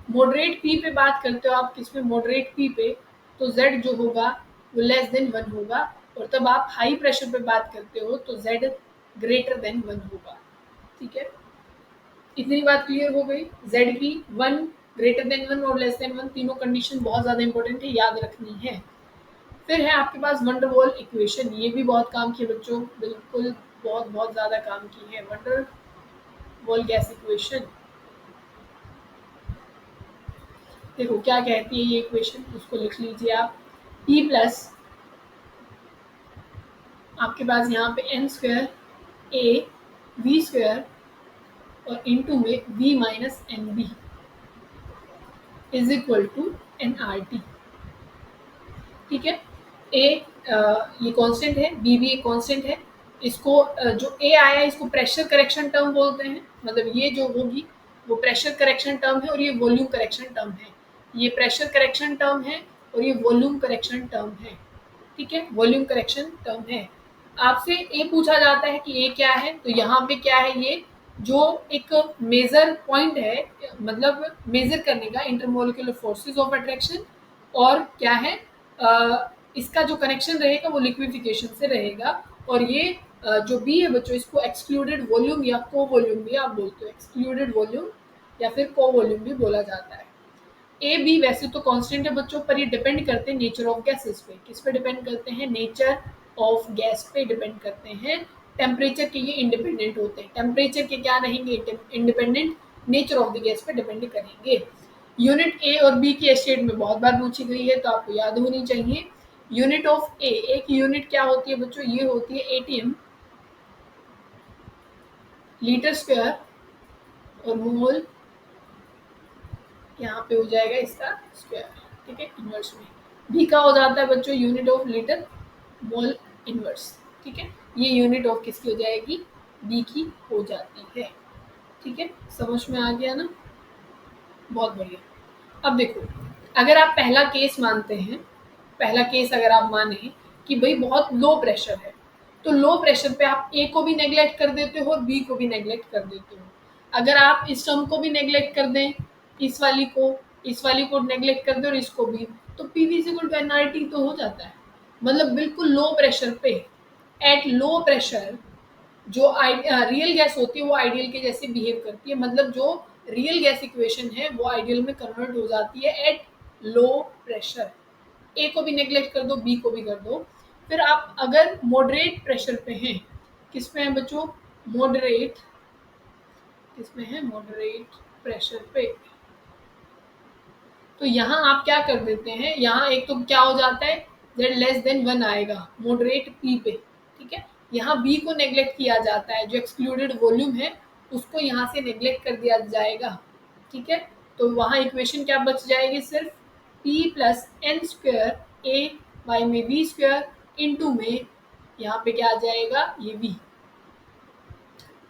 मॉडरेट पी पे बात करते हो आप, किसमें? मॉडरेट पी पे, तो z जो होगा वो लेस देन 1 होगा, और तब आप हाई प्रेशर पे बात करते हो तो z ग्रेटर देन 1 होगा, ठीक है। इतनी बात क्लियर हो गई? जेड की 1, ग्रेटर देन 1 और लेस देन 1 तीनों कंडीशन बहुत ज़्यादा इंपॉर्टेंट है, याद रखनी है। फिर है आपके पास वंडरवॉल इक्वेशन, ये भी बहुत काम की है बच्चों, बिल्कुल बहुत बहुत ज़्यादा काम की है वंडरवॉल गैस इक्वेशन। देखो क्या कहती है ये इक्वेशन, उसको लिख लीजिए आप। E प्लस आपके पास यहाँ पे n square a v square और इनटू में v minus N B is equal to N R T, ठीक है। a ये कांस्टेंट है, b भी एक कांस्टेंट है। इसको जो a आया है इसको प्रेशर करेक्शन टर्म बोलते हैं, मतलब ये जो होगी वो प्रेशर करेक्शन टर्म है और ये वॉल्यूम करेक्शन टर्म है। ये प्रेशर करेक्शन टर्म है और ये वॉल्यूम करेक्शन टर्म है, ठीक है। वॉल्यूम करेक्शन टर्म है। आपसे ए पूछा जाता है कि ए क्या है, तो यहाँ पे क्या है, ये जो एक मेजर पॉइंट है, मतलब मेजर करने का इंटरमोलिकुलर फोर्सेस ऑफ अट्रैक्शन, और क्या है इसका जो कनेक्शन रहेगा वो लिक्विफिकेशन से रहेगा। और ये जो बी है बच्चों, इसको एक्सक्लूडेड वॉल्यूम या को वॉल्यूम भी आप बोलते हो, एक्सक्लूडेड वॉल्यूम या फिर को वॉल्यूम भी बोला जाता है। ए बी वैसे तो कांस्टेंट है बच्चों, पर ये डिपेंड करते हैं नेचर ऑफ गैसेस पे। किस पे डिपेंड करते हैं? नेचर ऑफ गैस पे डिपेंड करते हैं। टेम्परेचर के ये इंडिपेंडेंट होते हैं, टेम्परेचर के क्या रहेंगे? Independent, nature of the gas पे डिपेंड करेंगे। यूनिट ए और बी की स्टेट में बहुत बार पूछी गई है तो आपको याद होनी चाहिए। यूनिट ऑफ ए की यूनिट क्या होती है बच्चों, ये होती है एटीएम, लीटर स्क्वायर, और मोल यहाँ पे हो जाएगा इसका स्क्वायर, ठीक है, इनवर्स में। बी का हो जाता है बच्चों unit of litre mole inverse, ठीक है। ये यूनिट ऑफ किसकी हो जाएगी, बी की हो जाती है, ठीक है। समझ में आ गया ना, बहुत बढ़िया। अब देखो, अगर आप पहला केस मानते हैं, पहला केस अगर आप माने कि भाई बहुत लो प्रेशर है, तो लो प्रेशर पे आप ए को भी नेग्लेक्ट कर देते हो और बी को भी नेग्लेक्ट कर देते हो। अगर आप इस टर्म को भी नेग्लेक्ट कर दें, इस वाली को नेग्लेक्ट कर दें और इसको भी, तो पीवी इक्वल टू एनआरटी तो हो जाता है। मतलब बिल्कुल लो प्रेशर पे, एट लो प्रेशर, जो रियल गैस होती है वो आइडियल के जैसे बिहेव करती है। मतलब जो रियल गैस इक्वेशन है वो आइडियल में कन्वर्ट हो जाती है एट लो प्रेशर। ए को भी नेग्लेक्ट कर दो, बी को भी कर दो। फिर आप अगर मॉडरेट प्रेशर पे हैं, किस पे हैं बच्चों, मॉडरेट, किस में है, मॉडरेट प्रेशर पे, तो यहाँ आप क्या कर देते हैं, यहाँ एक तो क्या हो जाता है, z लेस देन 1 आएगा मॉडरेट पी पे, ठीक है। यहाँ बी को नेग्लेक्ट किया जाता है, जो एक्सक्लूडेड वॉल्यूम है उसको यहाँ से नेग्लेक्ट कर दिया जाएगा, ठीक है। तो वहाँ इक्वेशन क्या बच जाएगी, सिर्फ p plus N square a by में वी स्क्वायर इंटू में यहाँ पे क्या आ जाएगा, ये v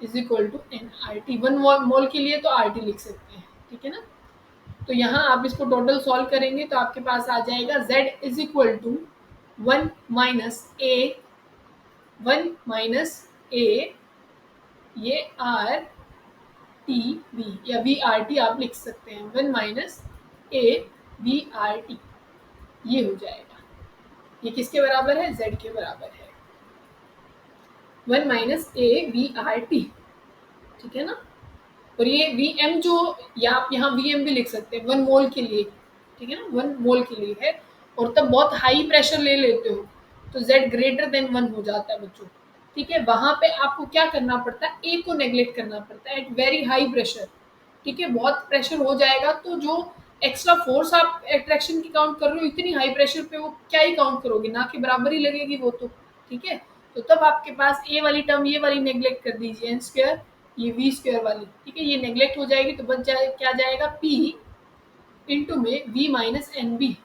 is equal to N R T. 1 mole के लिए तो आर टी लिख सकते हैं, ठीक है ना। तो यहाँ आप इसको टोटल सॉल्व करेंगे तो आपके पास आ जाएगा z is equal to 1 minus a, 1 minus a, ये आर टी वी या वी आर टी आप लिख सकते हैं, 1 minus a V R T, ये हो जाएगा। ये किसके बराबर है, z के बराबर है, 1 minus a V R T, ठीक है ना। और ये वी एम जो, या आप यहाँ वी एम भी लिख सकते हैं 1 मोल के लिए, ठीक है ना, 1 मोल के लिए है। और तब बहुत हाई प्रेशर ले लेते हो तो z ग्रेटर देन 1 हो जाता है बच्चों, ठीक है। वहां पे आपको क्या करना पड़ता है, ए को नेग्लेक्ट करना पड़ता है एट वेरी हाई प्रेशर, ठीक है। बहुत प्रेशर हो जाएगा तो जो एक्स्ट्रा फोर्स आप अट्रैक्शन की काउंट कर रहे हो, इतनी हाई प्रेशर पे वो क्या ही काउंट करोगे, ना के बराबर ही लगेगी वो तो, ठीक है। तो तब आपके पास ए वाली टर्म, ये वाली नेग्लेक्ट कर दीजिए, एन स्क्वायर, ये वी स्क्वायर वाली, ठीक है, ये नेग्लेक्ट हो जाएगी तो बच जाए, क्या जाएगा, पी इंटू में वी माइनस एन बी,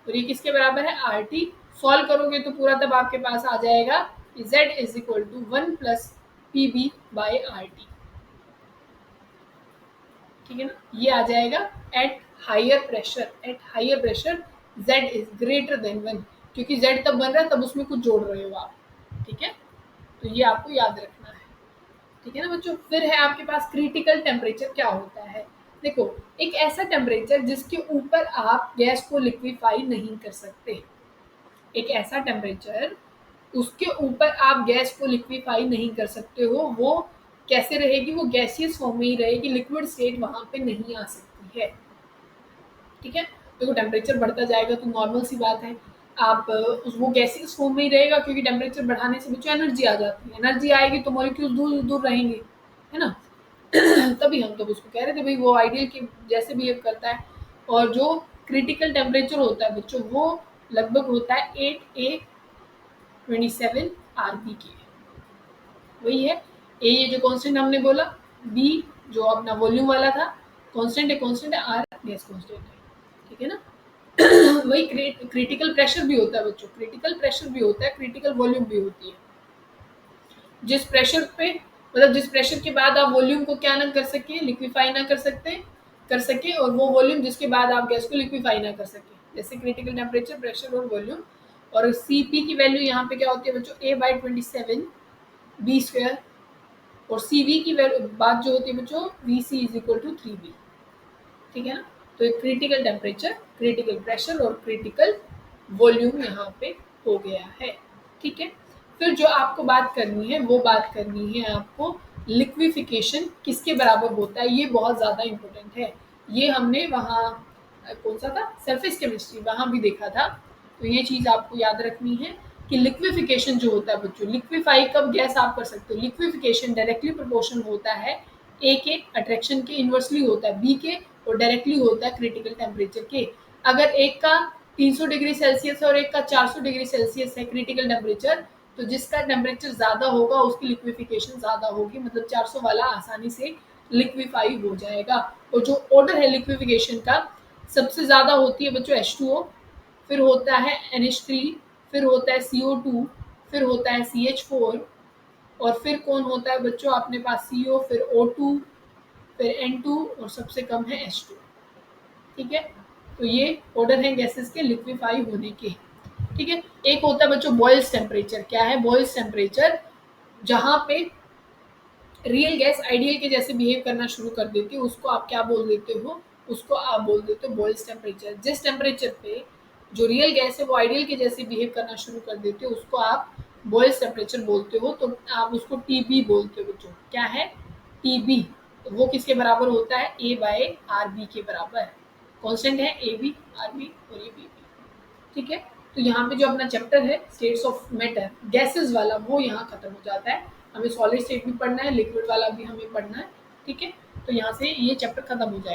और ये किसके बराबर है, आर टी। सॉल्व करोगे तो पूरा तब आपके पास आ जाएगा z is equal to 1 plus P B by R T, ठीक है ना। ये आ जाएगा at higher pressure, at higher pressure z is greater than 1, क्योंकि z तब बन रहा है तब उसमें कुछ जोड़ रहे हो आप, ठीक है। तो ये आपको याद रखना है, ठीक है ना बच्चों। फिर है आपके पास क्रिटिकल टेम्परेचर, क्या होता है, देखो, एक ऐसा टेम्परेचर जिसके ऊपर आप गैस को लिक्विफाई नहीं कर सकते, एक ऐसा टेम्परेचर उसके ऊपर आप गैस को लिक्विफाई नहीं कर सकते हो, वो कैसे रहेगी, वो गैसियस फॉर्म में ही रहेगी, लिक्विड स्टेट वहां पे नहीं आ सकती है, ठीक है। देखो टेम्परेचर बढ़ता जाएगा तो नॉर्मल सी बात है, आप वो गैसियस फॉर्म में ही रहेगा, क्योंकि टेम्परेचर बढ़ाने से बच्चों एनर्जी आ जाती है, एनर्जी आएगी तो मॉलिक्यूल्स दूर दूर रहेंगे, है ना। तभी हम तो उसको कह रहे थे भाई वो आइडियल के जैसे बिहेव करता है। और जो क्रिटिकल टेम्परेचर होता है बच्चों, वो लगभग होता है 8A27 आरपी की, वही है। ए ये जो कांस्टेंट हमने बोला, बी जो अपना वॉल्यूम वाला था, कांस्टेंट है, आर गैस कांस्टेंट है, ठीक है ना। वही क्रिटिकल प्रेशर भी होता है बच्चों, क्रिटिकल प्रेशर भी होता है, क्रिटिकल वॉल्यूम भी होती है। जिस प्रेशर पे, मतलब जिस प्रेशर के बाद आप वॉल्यूम को क्या ना कर सके, लिक्विफाई ना कर सके, और वो वॉल्यूम जिसके बाद आप गैस को लिक्विफाई ना कर सके, जैसे क्रिटिकल टेम्परेचर, प्रेशर और वॉल्यूम। और Cp की वैल्यू यहाँ पे क्या होती है बच्चों, A/27 बी स्क्वायर, और Cv की बात जो होती है बच्चों, Vc is equal to 3b, ठीक है ना। तो एक क्रिटिकल टेम्परेचर, क्रिटिकल प्रेशर और क्रिटिकल वॉल्यूम यहाँ पे हो गया है, ठीक है। फिर जो आपको बात करनी है वो बात करनी है आपको लिक्विफिकेशन किसके बराबर होता है, ये बहुत ज़्यादा इम्पोर्टेंट है। ये हमने वहाँ कौन सा था, सरफेस केमिस्ट्री, वहाँ भी देखा था। तो ये चीज़ आपको याद रखनी है कि लिक्विफिकेशन जो होता है बच्चों, लिक्विफाई कब गैस आप कर सकते हो, लिक्विफिकेशन डायरेक्टली प्रोपोर्शनल होता है ए के अट्रैक्शन के, इन्वर्सली होता है बी के, वो डायरेक्टली होता है क्रिटिकल टेम्परेचर के। अगर एक का 300 डिग्री सेल्सियस है और एक का 400 डिग्री सेल्सियस है क्रिटिकल टेम्परेचर, तो जिसका टेम्परेचर ज़्यादा होगा उसकी लिक्विफिकेशन ज़्यादा होगी, मतलब 400 वाला आसानी से लिक्विफाई हो जाएगा। और जो ऑर्डर है लिक्विफिकेशन का, सबसे ज़्यादा होती है बच्चों H2O, फिर होता है NH3, फिर होता है CO2, फिर होता है CH4, और फिर कौन होता है बच्चों अपने पास CO, फिर O2, फिर N2, और सबसे कम है H2। ठीक है, तो ये ऑर्डर है गैसेस के लिक्विफाई होने के। ठीक है, एक होता है बच्चों बॉयल्स टेम्परेचर। क्या है बॉयल्स टेम्परेचर? जहाँ पे रियल गैस आइडियल के जैसे बिहेव करना शुरू कर देती है, उसको आप क्या बोल देते हो? उसको आप बोल देते हो बॉयल्स टेम्परेचर। जिस टेम्परेचर पे जो रियल गैस है वो आइडियल के जैसे बिहेव करना शुरू कर देते हो, उसको आप बॉयल्स टेम्परेचर बोलते हो। तो आप उसको टीबी बोलते हो बच्चों। क्या है? टीबी। तो वो किसके बराबर होता है? A/RB के बराबर। कॉन्स्टेंट है AB, RB और ये BB। ठीक है, तो यहाँ पे जो अपना चैप्टर है स्टेट्स ऑफ मैटर गैसेस वाला, वो यहाँ खत्म हो जाता है। हमें सॉलिड स्टेट भी पढ़ना है, लिक्विड वाला भी हमें पढ़ना है। ठीक है, तो यहाँ से ये चैप्टर खत्म हो जाएगा।